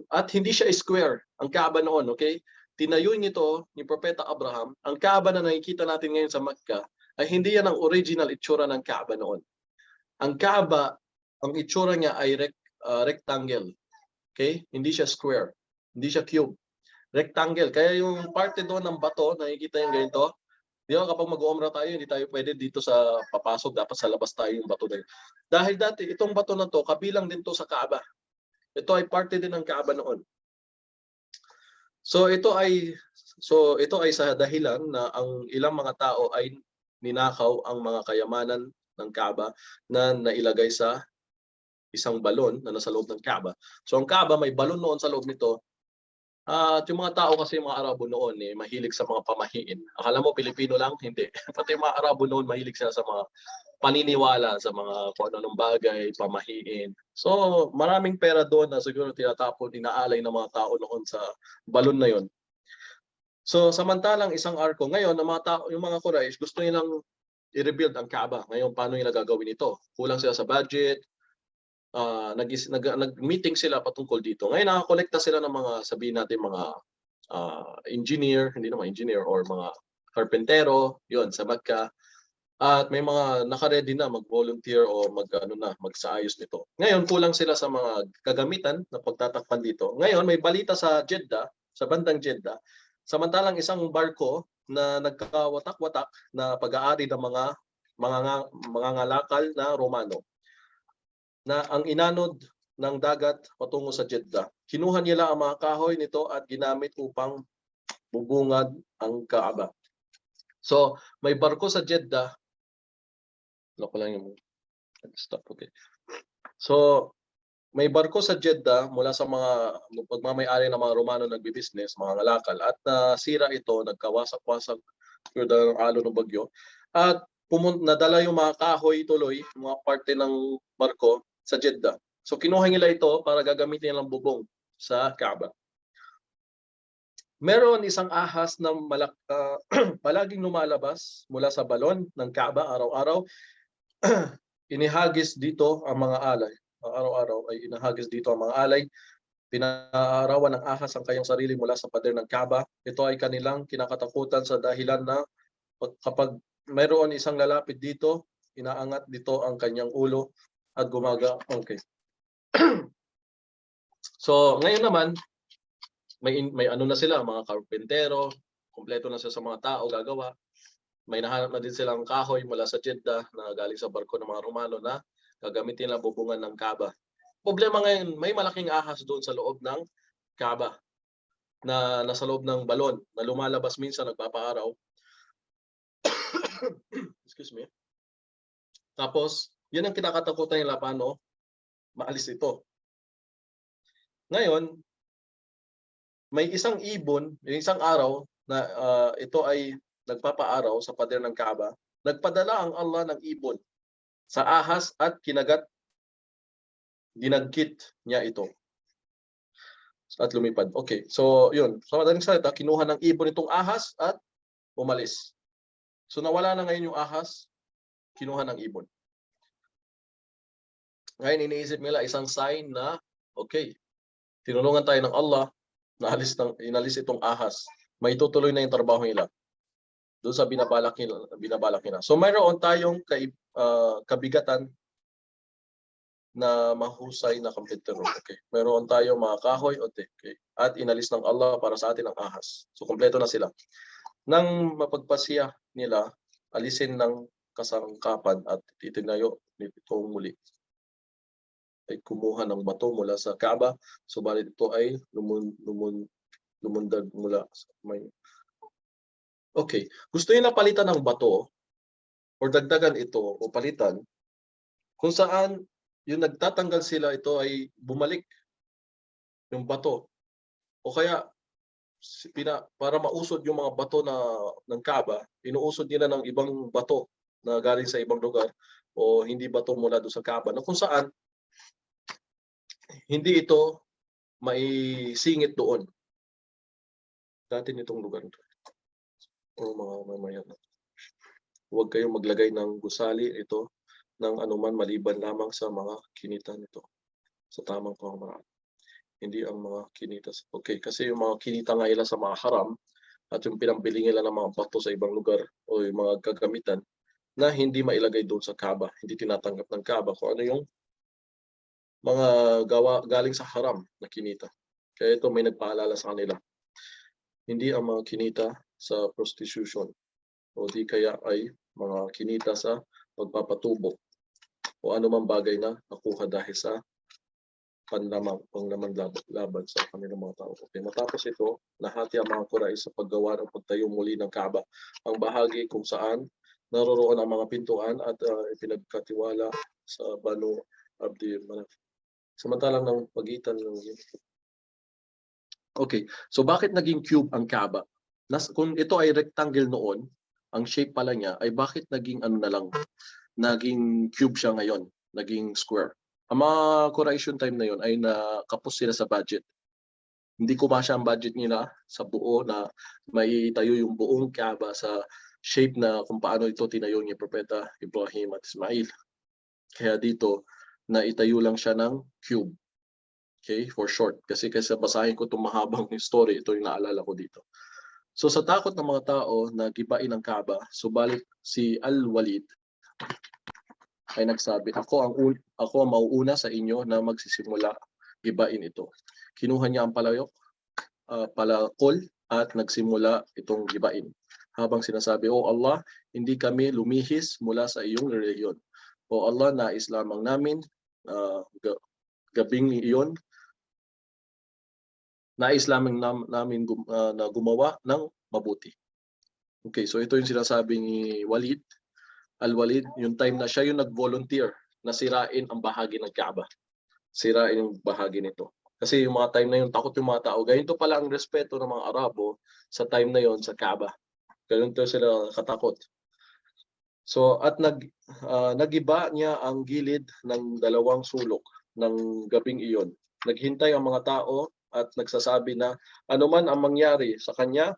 At hindi siya square ang Kaaba noon, okay? Tinayo nito ni Propeta Abraham. Ang Kaaba na nakikita natin ngayon sa Mecca ay hindi yan ang original itsura ng Kaaba noon. Ang Kaaba, ang itsura niya ay rectangle. Okay? Hindi siya square. Hindi siya cube. Rectangle. Kaya yung parte doon ng bato, nakikita yung ganito. Di ba kapag mag-umrah tayo, hindi tayo pwede dito sa papasok. Dapat sa labas tayo yung bato na yun. Dahil dati, itong bato na to, kabilang din to sa Kaaba. Ito ay parte din ng Kaaba noon. So ito ay sa dahilan na ang ilang mga tao ay ninakaw ang mga kayamanan ng Kaaba na nailagay sa isang balon na nasa loob ng Kaaba. So ang Kaaba may balon noon sa loob nito. At yung mga tao kasi, mga Arabo noon mahilig sa mga pamahiin. Akala mo Pilipino lang? Hindi. Pati yung mga Arabo noon mahilig sila sa mga paniniwala, sa mga kung anong bagay, pamahiin. So maraming pera doon na siguro tinatapon, inaalay ng mga tao noon sa balon na yon. So samantalang isang arko, ngayon ang mga tao, yung mga Quraysh gusto nilang i-rebuild ang Kaaba. Ngayon paano nila gagawin ito? Kulang sila sa budget. Nag-meeting sila patungkol dito. Ngayon nakakolekta sila ng mga, sabihin natin mga engineer, hindi naman engineer, or mga karpentero, yon sa Mecca. At may mga naka-ready na mag-volunteer o magsaayos nito. Ngayon kulang sila sa mga kagamitan na pagtatakpan dito. Ngayon may balita sa Jeddah, sa bandang Jeddah, samantalang isang barko na nagkawatak-watak na pag-aari ng mga ngalakal na Romano, na ang inanod ng dagat patungo sa Jeddah. Kinuha nila ang mga kahoy nito at ginamit upang bubungad ang Kaaba. So, may barko sa Jeddah. Ano ko lang yung stop, okay. So, may barko sa Jeddah mula sa mga pagmamay-ari ng mga Romano nagbi-business, mga ngalakal, at nasira ito, nagkawasak-wasak ng alo ng bagyo. At nadala yung mga kahoy tuloy, mga parte ng barko sa Jeddah. So kinuha nila ito para gagamitin nilang bubong sa Kaaba. Meron isang ahas na palaging lumalabas mula sa balon ng Kaaba araw-araw. Inihagis dito ang mga alay. Araw-araw ay inahagis dito ang mga alay. Pinaarawan ng ahas ang kanyang sarili mula sa pader ng Kaaba. Ito ay kanilang kinakatakutan sa dahilan na kapag mayroon isang lalapit dito, inaangat dito ang kanyang ulo at okay. So, ngayon naman, may ano na sila, mga karpentero, kumpleto na sila sa mga tao gagawa. May nahanap na din silang kahoy mula sa Jeddah na galing sa barko ng mga Romano na gagamitin nila bubungan ng Kaaba. Problema ngayon, may malaking ahas doon sa loob ng Kaaba na nasa loob ng balon na lumalabas minsan nagpapaaraw. Excuse me. Tapos, yun ang kinakatakutan nila paano maalis ito. Ngayon, may isang ibon, isang araw na ito ay nagpapaaraw sa pader ng Kaaba. Nagpadala ang Allah ng ibon sa ahas at ginagkit niya ito. At lumipad. Okay, so yun. So madaling salita, kinuha ng ibon itong ahas at umalis. So nawala na ngayon yung ahas, kinuha ng ibon. Ngayon iniisip nila isang sign na, okay, tinulungan tayo ng Allah, inalis itong ahas. May tutuloy na yung trabaho nila. Doon sa binabalak nila. So mayroon tayong kabigatan na mahusay na kompetero. Okay. Mayroon tayong mga kahoy, okay. At inalis ng Allah para sa atin ang ahas. So kompleto na sila. Nang mapagpasya nila, alisin ng kasangkapan at itinayo nito muli. Ay kumuha ng bato mula sa Kaaba, subalit ito ay lumundag mula sa may. Okay, gusto niyo na palitan ng bato o dagdagan ito o palitan kung saan yung nagtatanggal sila ito ay bumalik yung bato o kaya para mausod yung mga bato ng Kaaba, inuusod nila ng ibang bato na galing sa ibang lugar o hindi bato mula doon sa Kaaba na kung saan hindi ito maisingit doon. Dati nitong lugar ito. O mga mamayan. Huwag kayong maglagay ng gusali ito ng anuman maliban lamang sa mga kinita nito sa tamang pamamaraan. Hindi ang mga kinita. Okay, kasi yung mga kinita nga ila sa mga haram at yung pinambili nila ng mga bato sa ibang lugar o yung mga gagamitan na hindi mailagay doon sa Kaaba, hindi tinatanggap ng Kaaba kung ano yung mga galing sa haram na kinita. Kaya ito may nagpaalala sa kanila. Hindi ang mga kinita sa prostitution o di kaya ay mga kinita sa pagpapatubo o anumang bagay na nakuha dahil sa panglaman laban sa kanilang mga tao. Okay, matapos ito, nahati ang mga Quraysh sa paggawa ng pagtayo muli ng Kaaba, ang bahagi kung saan naroroon ang mga pintuan at ipinagkatiwala sa Banu Abdi Manaf. Samantalang ng pagitan ng okay, so bakit naging cube ang Kaaba? Kung ito ay rectangle noon, ang shape pala niya ay bakit naging ano na lang, naging cube siya ngayon, naging square. Ang mga Quraysh time na yon ay nakapos sila sa budget. Hindi kumasya ang budget nila sa buo na maitayo yung buong Kaaba sa shape na kung paano ito tinayo ni Propeta Ibrahim at Ismail. Kaya dito, naitayo lang siya ng cube. Okay, for short. Kasi basahin ko itong mahabang story, ito yung naalala ko dito. So sa takot ng mga tao na gibain ang Kaaba, subalit si Al-Walid ay nagsabi, ako ang mauuna sa inyo na magsisimula gibain ito. Kinuha niya ang palakol at nagsimula itong gibain. Habang sinasabi, O Allah, hindi kami lumihis mula sa iyong reliyon. O Allah, nais lamang namin gabing iyon, nais namin na gumawa ng mabuti. Okay, so ito yung sinasabi ni Walid, Al-Walid, yung time na siya yung nag-volunteer na sirain ang bahagi ng Kaaba. Sirain yung bahagi nito. Kasi yung mga time na yun, takot yung mga tao. Ganito pala ang respeto ng mga Arabo sa time na yon sa Kaaba. Ganito sila katakot. So at nagiba niya ang gilid ng dalawang sulok ng gabing iyon. Naghintay ang mga tao at nagsasabi na anuman ang mangyari sa kanya,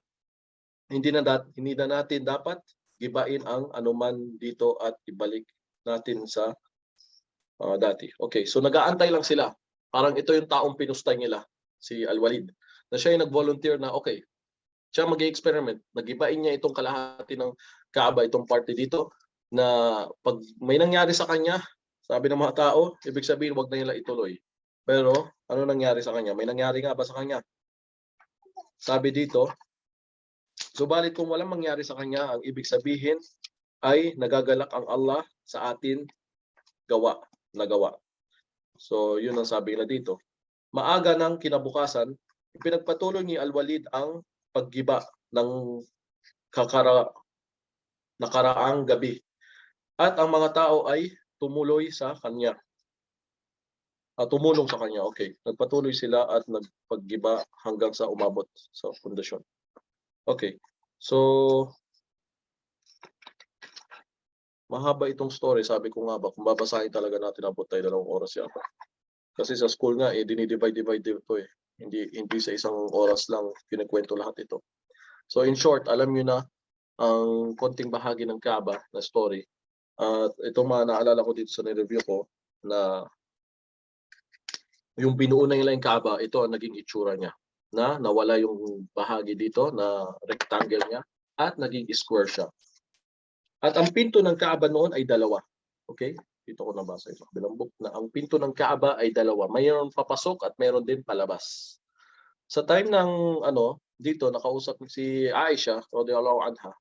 hindi na natin dapat gibain ang anuman dito at ibalik natin sa dati. Okay, so nag-aantay lang sila. Parang ito yung taong pinustay nila, si Al-Walid. Na siya yung nag-volunteer na okay, siya mag-experiment. Nag-ibain niya itong kalahati ng Kaaba, itong party dito, na pag may nangyari sa kanya, sabi ng mga tao, ibig sabihin wag na nila ituloy. Pero ano nangyari sa kanya? May nangyari nga ba sa kanya? Sabi dito, subalit kung walang mangyari sa kanya, ang ibig sabihin ay nagagalak ang Allah sa atin nagawa. So yun ang sabi nila dito. Maaga ng kinabukasan, ipinagpatuloy ni Al-Walid ang paggiba ng nakaraang gabi. At ang mga tao ay tumulong sa kanya. Okay. Nagpatuloy sila at nagpaggiba hanggang sa umabot sa pundasyon. Okay. So, mahaba itong story. Sabi ko nga ba, kung babasahin talaga natin, abot tayo 2 oras yata. Kasi sa school nga, dinidivide ito eh. Hindi sa isang oras lang kinikwento lahat ito. So in short, alam nyo na ang konting bahagi ng Kaaba na story. At itong mga naalala ko dito sa nireview ko na yung binuo na nila yung Kaaba, ito ang naging itsura niya. Na nawala yung bahagi dito na rectangle niya at naging square siya. At ang pinto ng Kaaba noon ay 2. Okay? Dito ko nabasa ito. Bilambok na ang pinto ng Kaaba ay 2. Mayroon papasok at mayroon din palabas. Sa time ng dito nakausap si Aisha radhiyallahu anha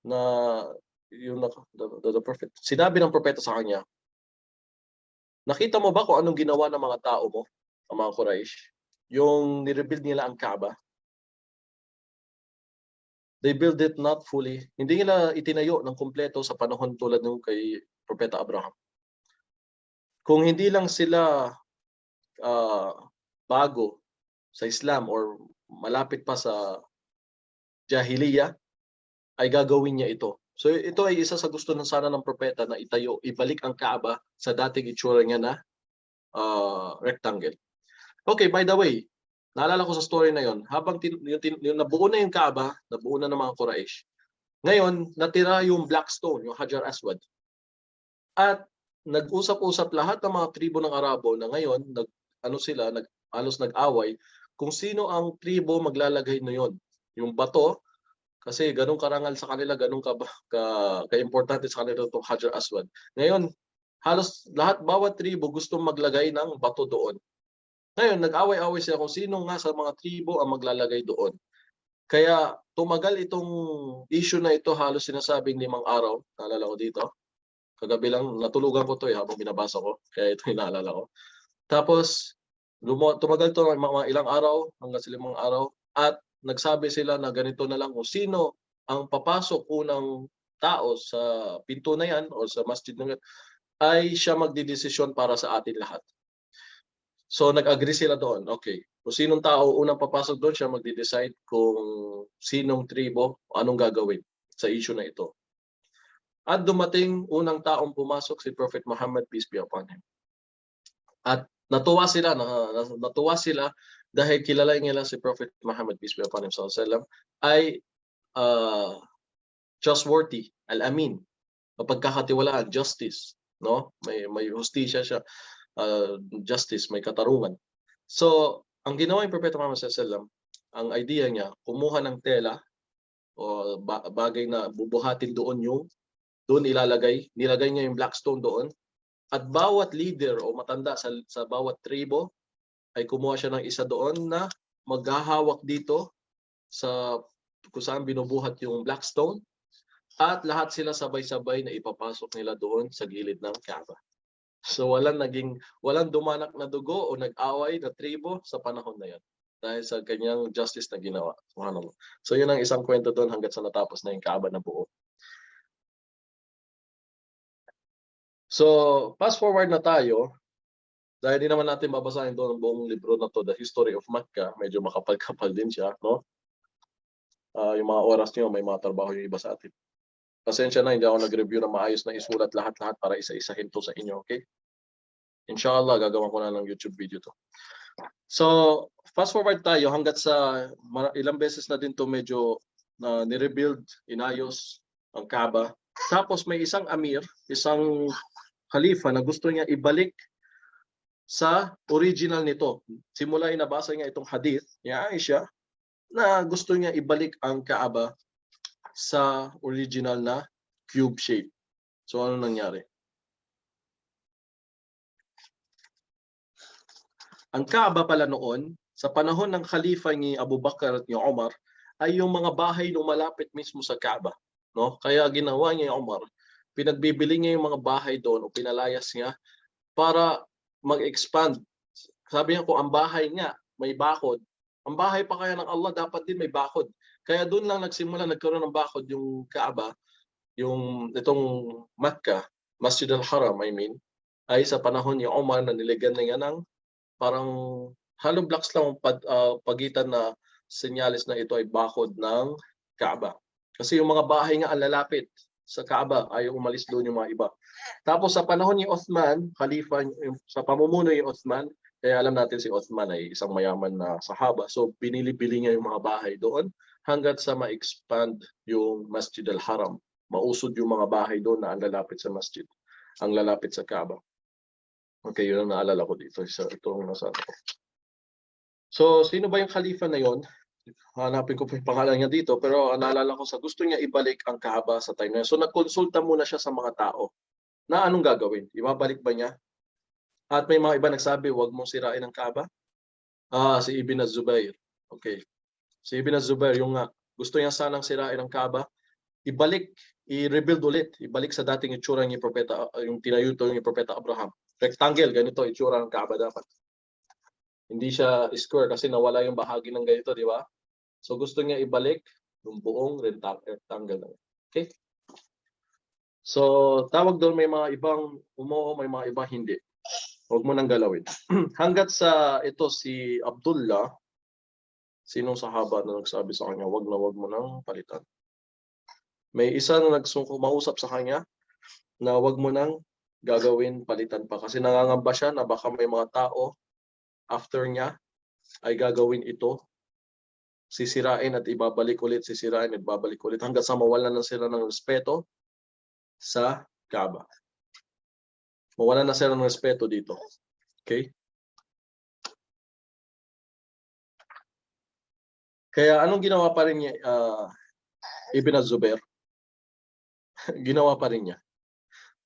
na yung the prophet. Sinabi ng propeta sa kanya, nakita mo ba kung anong ginawa ng mga tao mo, ang mga Quraysh? Yung nirebuild nila ang Kaaba. They built it not fully. Hindi nila itinayo ng kumpleto sa panahon tulad ng kay Propeta Abraham. Kung hindi lang sila bago sa Islam or malapit pa sa Jahiliyyah, ay gagawin niya ito. So ito ay isa sa gusto ng sana ng propeta na ibalik ang Kaaba sa dating itsura niya na rectangle. Okay, by the way, naalala ko sa story na yon, habang yung nabuo na yung Kaaba, nabuo na ng mga Quraysh. Ngayon, natira yung black stone, yung Hajar Aswad. At nag-usap-usap lahat ng mga tribo ng Arabo na ngayon, halos nag-away kung sino ang tribo maglalagay na yon. Yung bato, kasi ganun karangal sa kanila, ganun ka-importante sa kanila itong Hajar Aswad. Ngayon, halos bawat tribo gusto maglagay ng bato doon. Ngayon, nag-away-away sila kung sino nga sa mga tribo ang maglalagay doon. Kaya tumagal itong issue na ito, halos sinasabing 5 araw. Naalala ko dito. Kagabi lang, natulugan ko ito habang binabasa ko. Kaya ito yung naalala ko. Tapos, tumagal ito mga ilang araw, hanggang sa 5 araw. At nagsabi sila na ganito na lang kung sino ang papasok unang tao sa pinto na yan o sa masjid na yan, ay siya magdidesisyon para sa atin lahat. So nag-agree sila doon. Okay. Kung sinong tao unang papasok doon, siya magde-decide kung sinong tribo o anong gagawin sa issue na ito. At dumating unang taong pumasok si Prophet Muhammad, peace be upon him. At natuwa sila dahil kilala nila si Prophet Muhammad, peace be upon him, sallallahu alaihi wasallam, ay trustworthy, al-amin, mapagkakatiwalaan, justice, no? May hustisya siya. Justice, may katarungan. So, ang ginawa ng Propeta Muhammad sallallahu alaihi wasallam, ang idea niya, kumuha ng tela o bagay na bubuhatin doon nilagay niya yung black stone doon, at bawat leader o matanda sa bawat tribo ay kumuha siya ng isa doon na maghahawak dito sa kung saan binubuhat yung black stone, at lahat sila sabay-sabay na ipapasok nila doon sa gilid ng Kaaba. So walang dumanak na dugo o nag-away na tribo sa panahon na 'yan. Dahil sa kanyang justice na ginawa. Subhanallah. So yun ang isang kwento doon hangga't sa natapos na yung Kaaba na buo. So, fast forward na tayo. Dahil di naman natin babasahin doon ang buong libro na to, The History of Makkah. Medyo makapal-kapal din siya, no? Yung mga oras niyo, may mga trabaho yung iba sa atin. Pasensya na, hindi ako nag-review na maayos na isulat lahat-lahat para isa-isahin to sa inyo, okay? Inshallah, gagawa ko na ng YouTube video to. So, fast forward tayo hanggat sa ilang beses na din to medyo ni-rebuild, inayos ang Kaaba. Tapos may isang amir, isang khalifa na gusto niya ibalik sa original nito. Simula ay nabasa niya itong hadith ni Aisha na gusto niya ibalik ang Kaaba sa original na cube shape. So ano nangyari? Ang Kaaba pala noon, sa panahon ng Khalifa ni Abu Bakar at ni Umar, ay yung mga bahay lumalapit mismo sa Kaaba. No? Kaya ginawa niya yung Umar, pinagbibili niya yung mga bahay doon o pinalayas niya para mag-expand. Sabi niya kung ang bahay niya may bakod, ang bahay pa kaya ng Allah dapat din may bakod. Kaya doon lang nagkaroon ng bakod yung Kaaba, yung itong Makkah, Masjid al-Haram ay sa panahon ni Umar na nilagyan na niya ng parang hollow blocks lang pagitan na senyales na ito ay bakod ng Kaaba. Kasi yung mga bahay nga ang lalapit sa Kaaba, ayaw umalis doon yung mga iba. Tapos sa panahon ni Uthman, Khalifa, sa pamumuno ni Uthman, kaya alam natin si Uthman ay isang mayaman na sahaba. So binili-bili niya yung mga bahay doon hanggat sa ma-expand yung Masjid al-Haram. Mausod yung mga bahay doon na ang lalapit sa masjid, ang lalapit sa Kaaba. Okay, yun ang naalala ko dito. Itong nasa ko. So, sino ba yung Khalifa na yon? Hanapin ko pa yung pangalan niya dito, pero naalala ko sa gusto niya ibalik ang Kaaba sa time na yun. So, nagkonsulta muna siya sa mga tao na anong gagawin. Ibabalik ba niya? At may mga iba nagsabi, huwag mong sirain ang Kaaba. Si Ibn az-Zubair. Okay. Si Ibn az-Zubair, yung gusto niya sanang sirain ang Kaaba, i-rebuild ulit, ibalik sa dating itsura ni propeta, yung tinayuto ni propeta Abraham. Rectangle, ganito itsura ng Kaaba dapat. Hindi siya square kasi nawala yung bahagi ng ganito, di ba? So gusto niya ibalik yung buong rectangle. Okay? So tawag doon may mga ibang umuo, may mga iba hindi. Huwag mo nang galawin. Hanggat sa ito si Abdullah, sinong sahaba na nagsabi sa kanya, wag mo nang palitan. May isa na mausap sa kanya na wag mo nang gagawin palitan pa kasi nangangamba siya na baka may mga tao after niya ay gagawin ito, sisirain at ibabalik ulit, sisirain at ibabalik ulit hanggang sa mawalan na sila ng respeto sa Kaaba. Mawalan na sila ng respeto dito. Okay? Kaya anong ginawa pa rin niya Ibn az-Zubair? Ginawa pa rin niya.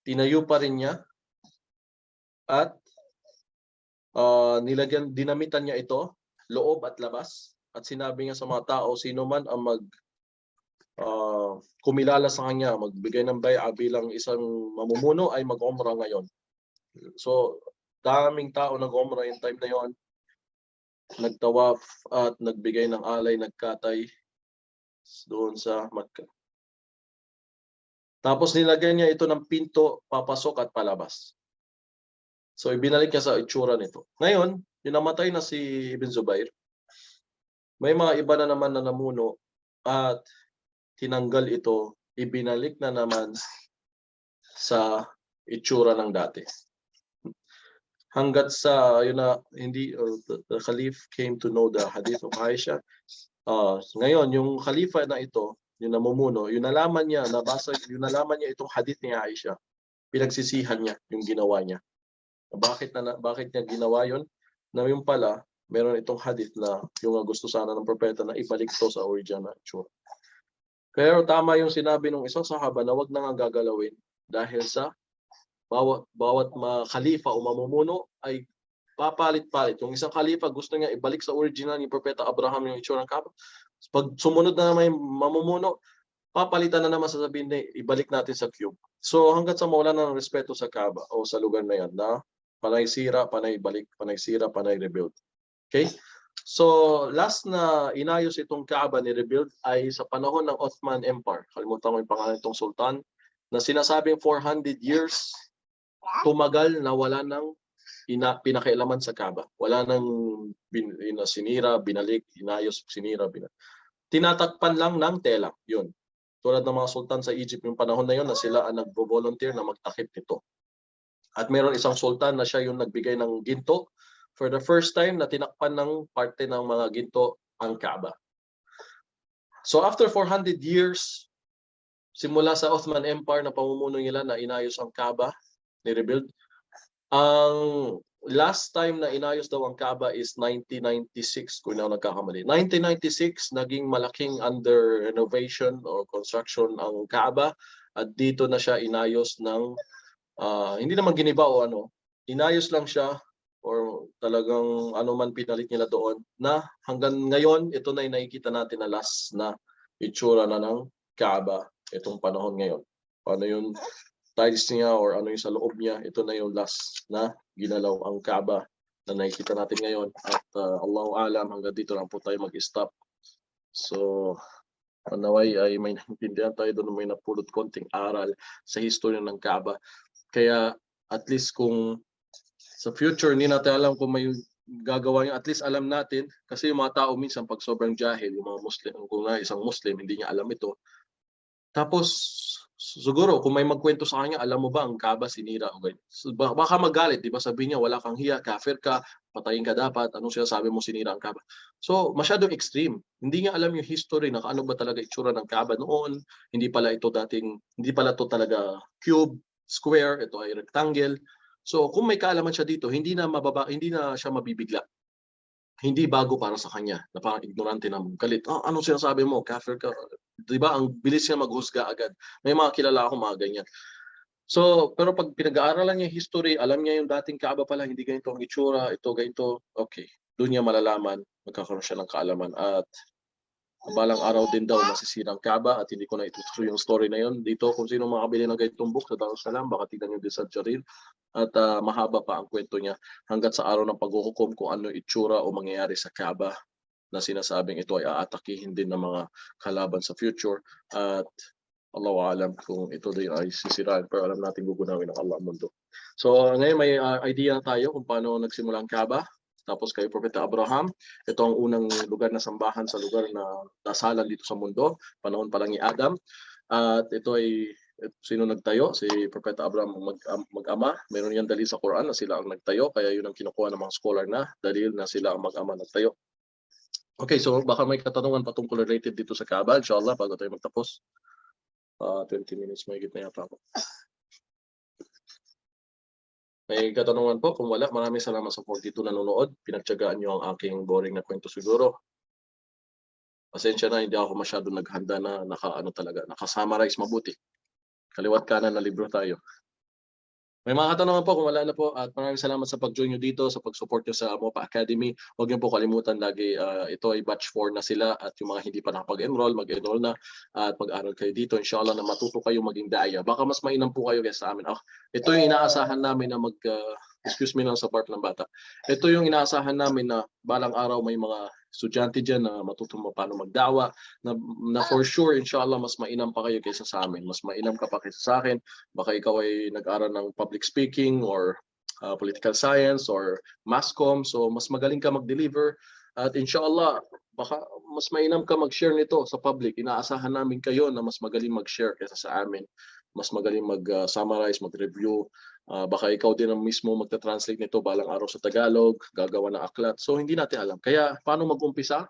Tinayo pa rin niya at dinamitan niya ito, loob at labas, at sinabi niya sa mga tao, sino man ang kumilala sa kanya, magbigay ng bay'a bilang isang mamumuno ay mag-umrah ngayon. So, daming tao nag-umrah yung time na yon, nagtawaf at nagbigay ng alay, nagkatay doon sa Makkah. Tapos nilagyan niya ito ng pinto, papasok at palabas. So ibinalik niya sa itsura nito. Ngayon, yung namatay na si Ibn Zubair, may mga iba na naman na namuno at tinanggal ito, ibinalik na naman sa itsura ng dati. Hanggat sa the Caliph came to know the hadith of Aisha. Ngayon, yung Khalifa na ito, yung namumuno, yung nalaman niya itong hadith ni Aisha, pinagsisihan niya yung ginawa niya. Bakit niya ginawa yon? Na yung pala, meron itong hadith na yung gusto sana ng propeta na ibalik to sa original na itsura. Pero tama yung sinabi ng isang sahaba na wag na nga gagalawin dahil sa bawat khalifa o mamumuno ay papalit-palit. Yung isang khalifa gusto niya ibalik sa original ni propeta Abraham yung itsura ng Kaaba. Pag sumunod na may mamumuno, papalitan na naman sasabihin na ibalik natin sa cube. So hanggat sa mawala na ng respeto sa Kaaba o sa lugar na yan na panay sira, panay balik, panay sira, panay rebuild. Okay? So last na inayos itong Kaaba ni rebuild ay sa panahon ng Ottoman Empire. Kalimutan ko yung pangalan nitong sultan na sinasabing 400 years tumagal na wala nang pinakialaman sa Kaaba. Wala nang sinira, binalik, inayos, sinira, binalik. Tinatakpan lang ng tela. Yun. Tulad ng mga sultan sa Egypt yung panahon na yun na sila ang nagbo-volunteer na magtakip nito. At meron isang sultan na siya yung nagbigay ng ginto for the first time na tinakpan ng parte ng mga ginto ang Kaaba. So after 400 years, simula sa Ottoman Empire na pamumuno nila na inayos ang Kaaba, ni-rebuild, ang last time na inayos daw ang Kaaba is 1996, kung hindi ako nagkakamali. 1996, naging malaking under renovation o construction ang Kaaba at dito na siya inayos ng hindi naman giniba o ano, inayos lang siya or talagang ano man pinalit nila doon na hanggang ngayon ito na yung nakikita natin na last na itsura na ng Kaaba itong panahon ngayon. Ano yung tiles niya or ano yung sa loob niya, ito na yung last na ginalaw ang Kaaba na nakikita natin ngayon. At Allahu alam, hanggang dito lang po tayo mag-stop. So, naway ay may naintindihan tayo doon, may napulot konting aral sa history ng Kaaba. Kaya at least kung sa future, hindi natin alam kung may gagawa niya, at least alam natin, kasi yung mga tao minsan pag sobrang jahil, yung mga Muslim, kung na isang Muslim, hindi niya alam ito. Tapos, siguro, kung may magkwento sa kanya, alam mo ba ang Kaaba sinira o ganyan? So, baka magalit, di ba? Sabi niya, wala kang hiya, kafir ka, patayin ka dapat, anong sinasabi mo sinira ang Kaaba? So, masyadong extreme. Hindi niya alam yung history na ano ba talaga itsura ng Kaaba noon. Hindi pala ito talaga cube, square, ito ay rectangle. So, kung may kaalaman siya dito, hindi na siya mabibigla. Hindi bago para sa kanya na parang ignorante na galit. Anong sinasabi mo? Kafir ka. Di ba? Ang bilis niya maghusga agad. May mga kilala akong mga ganyan. So, pero pag pinag-aaralan niya yung history, alam niya yung dating Kaaba pala, hindi ganito ang itsura, ito, ganito, okay. Doon niya malalaman, magkakaroon siya ng kaalaman. At balang araw din daw masisira ang Kaaba at hindi ko na itutuloy yung story na yun. Dito, kung sino makabili ng ganitong book sa Darussalam, baka tignan nyo din sa Jarir. At mahaba pa ang kwento niya hanggat sa araw ng paghuhukom kung ano itsura o mangyayari sa Kaaba na sinasabing ito ay aatakihin din ng mga kalaban sa future. At Allahu alam kung ito din ay sisirain, pero alam natin gugunawin ng Allah ang mundo. So ngayon may idea na tayo kung paano nagsimula ang Kaaba. Tapos kay Propeta Abraham, ito ang unang lugar na sambahan sa lugar na dasalan dito sa mundo, panahon pa lang ni Adam. At ito ay sino nagtayo? Si Propeta Abraham mag-ama. Meron yan dalil sa Quran na sila ang nagtayo, kaya yun ang kinukuha ng mga scholar na dalil na sila ang mag-ama nagtayo. Okay, so baka may katanungan patungkol related dito sa Kaaba, inshallah, bago tayo magtapos. 20 minutes, may gitna yata ako. May katanungan po? Kung wala, maraming salamat sa 42 nanonood. Pinagtiyagaan niyo ang aking boring na kwento siguro. Pasensya na, hindi ako masyado naghanda na naka-summarize mabuti. Kaliwat kanan na libro tayo. May mga katanungan po kung wala na po at maraming salamat sa pag-join nyo dito, sa pag-support nyo sa MOPA Academy. Huwag nyo po kalimutan lagi, ito ay batch 4 na sila at yung mga hindi pa nakapag-enroll, mag-enroll na at mag-aral kayo dito. Inshallah na matuto kayo maging daya. Baka mas mainam po kayo kaysa sa amin. Ito yung inaasahan namin na excuse me lang sa part ng bata. Ito yung inaasahan namin na balang araw may mga estudyante dyan na matuto paano magdawa, na for sure, inshallah, mas mainam pa kayo kaysa sa amin. Mas mainam ka pa kaysa sa akin. Baka ikaw ay nag-aral ng public speaking or political science or mass comm. So, mas magaling ka mag-deliver. At inshallah, baka mas mainam ka mag-share nito sa public. Inaasahan namin kayo na mas magaling mag-share kaysa sa amin. Mas magaling mag-summarize, mag-review. Baka ikaw din ang mismo magta-translate nito balang araw sa Tagalog, gagawa ng aklat. So hindi natin alam. Kaya paano mag-umpisa?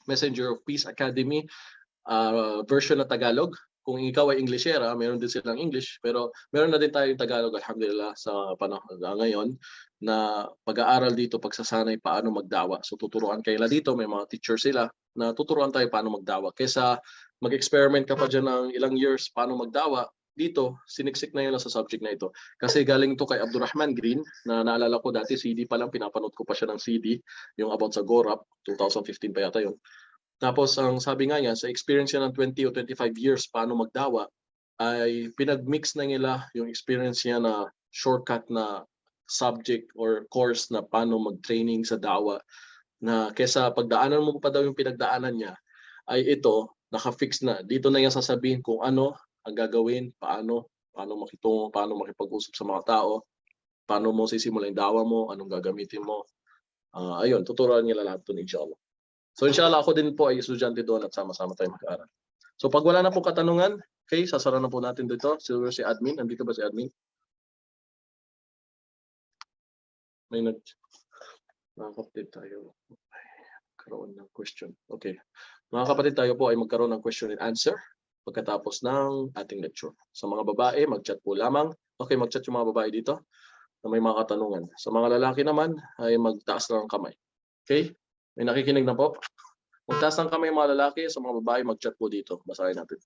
Messenger of Peace Academy, version na Tagalog. Kung ikaw ay Englishera, meron din silang English, pero meron na din tayong Tagalog, alhamdulillah, sa panahon ngayon na pag-aaral dito, pagsasanay paano magdawa. So tuturuan kayo dito, may mga teacher sila na tuturuan tayo paano magdawa. Kesa mag-experiment ka pa dyan ng ilang years paano magdawa, dito, siniksik na yun sa subject na ito. Kasi galing ito kay Abdurrahman Green, na naalala ko dati, CD pa lang, pinapanood ko pa siya ng CD, yung about sa Gorap, 2015 pa yata yun. Tapos ang sabi nga niya, sa experience niya ng 20 o 25 years paano magdawa, ay pinag-mix na nila yung experience niya na shortcut na subject or course na paano mag-training sa dawa, na kesa pagdaanan mo pa daw yung pinagdaanan niya, ay ito naka-fix na. Dito na niya sasabihin kung ano ang gagawin, paano makitungo, paano makipag-usap sa mga tao, paano mo sisimulan yung dawa mo, anong gagamitin mo. Ayun, tuturuan nila lahat doon, inshallah. So inshallah ako din po ay estudyante doon at sama-sama tayong mag-aaral. So pag wala na po katanungan, okay, sasara na po natin dito. Siguro si admin, nandito ba si admin? May mga kapatid tayo. Karoon ng question. Okay. Mga kapatid, tayo po ay magkaroon ng question and answer pagkatapos ng ating lecture. Sa mga babae, mag-chat po lamang. Okay, mag-chat yung mga babae dito na may mga katanungan. Sa mga lalaki naman ay magtaas lang ng kamay. Okay? May nakikinig na po? Magtaas ng kamay mga lalaki, sa mga babae mag-chat po dito. Basahin natin.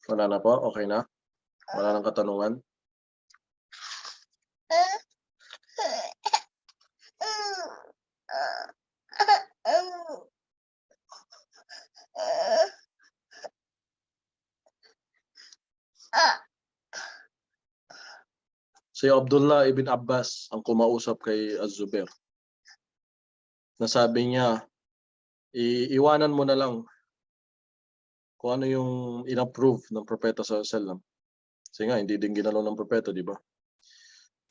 Wala na po? Okay na? Wala nang katanungan? Si Abdullah ibn Abbas ang kumausap kay Az-Zubair. Nasabi niya, iiwanan mo na lang kung ano yung in-approve ng propeta sallallahu alaihi wasallam. Kasi nga, hindi din ginalaw ng propeta, di ba?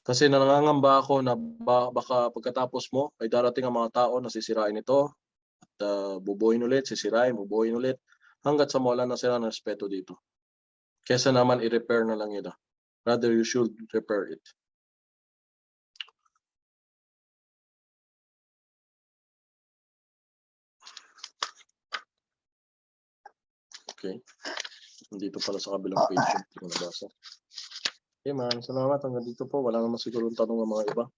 Kasi nangangamba ako na baka pagkatapos mo ay darating ang mga tao na sisirain ito at bubuuin ulit, sisirain, bubuuin ulit hanggat sa mawala na sila ng respeto dito. Kesa naman i-repair na lang nila. Rather, you should repair it. Okay. Nandito pala sa kabilang page yung hindi ko nabasa. Okay, maraming salamat. Hanggang dito po. Wala naman siguro tanong ng mga iba.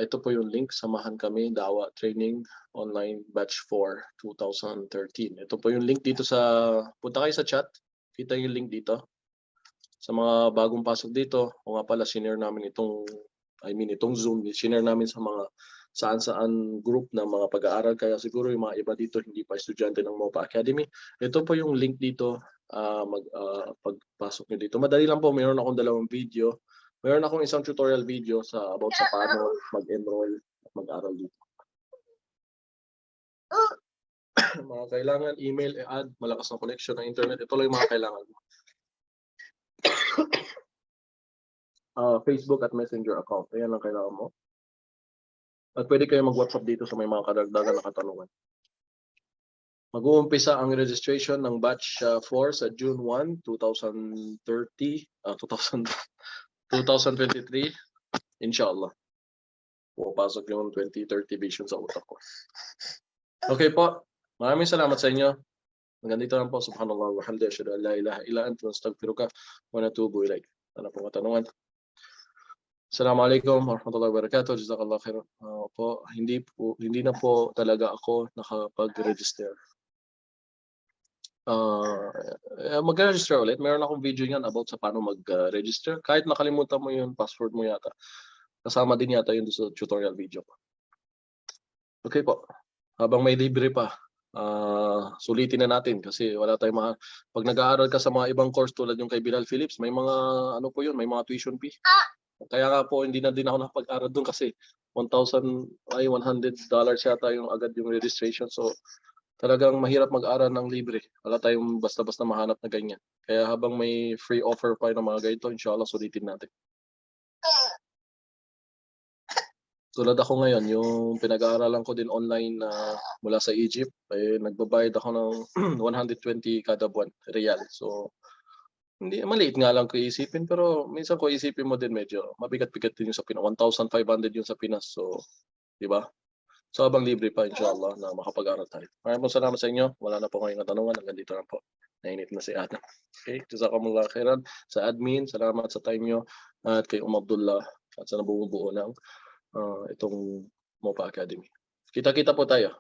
Ito po yung link. Samahan kami, Dawa Training Online Batch 4 2013. Ito po yung link dito sa... Punta kayo sa chat. Kita yung link dito. Sa mga bagong pasok dito, o nga pala, sinare namin itong Zoom. Sinare namin sa mga saan-saan group ng mga pag-aaral. Kaya siguro yung mga iba dito hindi pa estudyante ng MOPA Academy. Ito po yung link dito. Pagpasok nyo dito. Madali lang po. Mayroon akong 2 video. Mayroon akong isang tutorial video about sa paano mag-enroll at mag-aral dito. Mga kailangan, email, add, malakas na connection ng internet. Ito lang yung mga kailangan. Facebook at Messenger account. Ayan ang kailangan mo. At pwede kayo mag-WhatsApp dito sa may mga kadagdagan na katanungan. Mag-uumpisa ang registration ng batch 4 sa June 1, 2023. Inshallah. Pupasok yung 2030 vision sa utak ko. Okay po. Maraming salamat sa inyo. Hanggang dito lang po. Subhanallah wa hamdihi, asyhadu an la ilaha illa anta, astaghfiruka wa natubu ilaik. Ano po katanungan? Assalamualaikum warahmatullahi wabarakatuh. Jazakallah khair. Po, hindi na po talaga ako nakapag-register. Mag-register ulit. Meron akong video niyan about sa paano mag-register. Kahit nakalimutan mo yung password mo yata. Kasama din yata yun sa tutorial video ko. Okay po. Habang may libre pa, sulitin na natin kasi wala tayong pag nag-aaral ka sa mga ibang course tulad yung kay Bilal Phillips, may mga ano po yun, may mga tuition fee. Kaya nga po hindi na din ako nakapag-aral doon kasi $100 yata yung agad yung registration. So talagang mahirap mag-aral ng libre. Wala tayong basta-basta mahanap na ganyan. Kaya habang may free offer pa ng mga ganito, inshallah sulitin natin. Tulad ako ngayon, yung pinag-aaralan ko din online mula sa Egypt, ay nagbabayad ako ng 120 kada buwan, real. So, hindi maliit nga lang ko isipin, pero minsan ko isipin mo din medyo mabigat-bigat din yung sa Pinas. 1,500 yung sa Pinas. So, di ba? So, habang libre pa, inshallah, na makapag-aral tayo. Maraming salamat sa inyo. Wala na po kayong katanungan. Hanggang dito lang po. Nainit na si Adam. Okay, jazakumullah khairan. Sa admin, salamat sa time nyo. At kay Abdullah at sa nabubuo ng itong MOPA Academy. Kita-kita po tayo.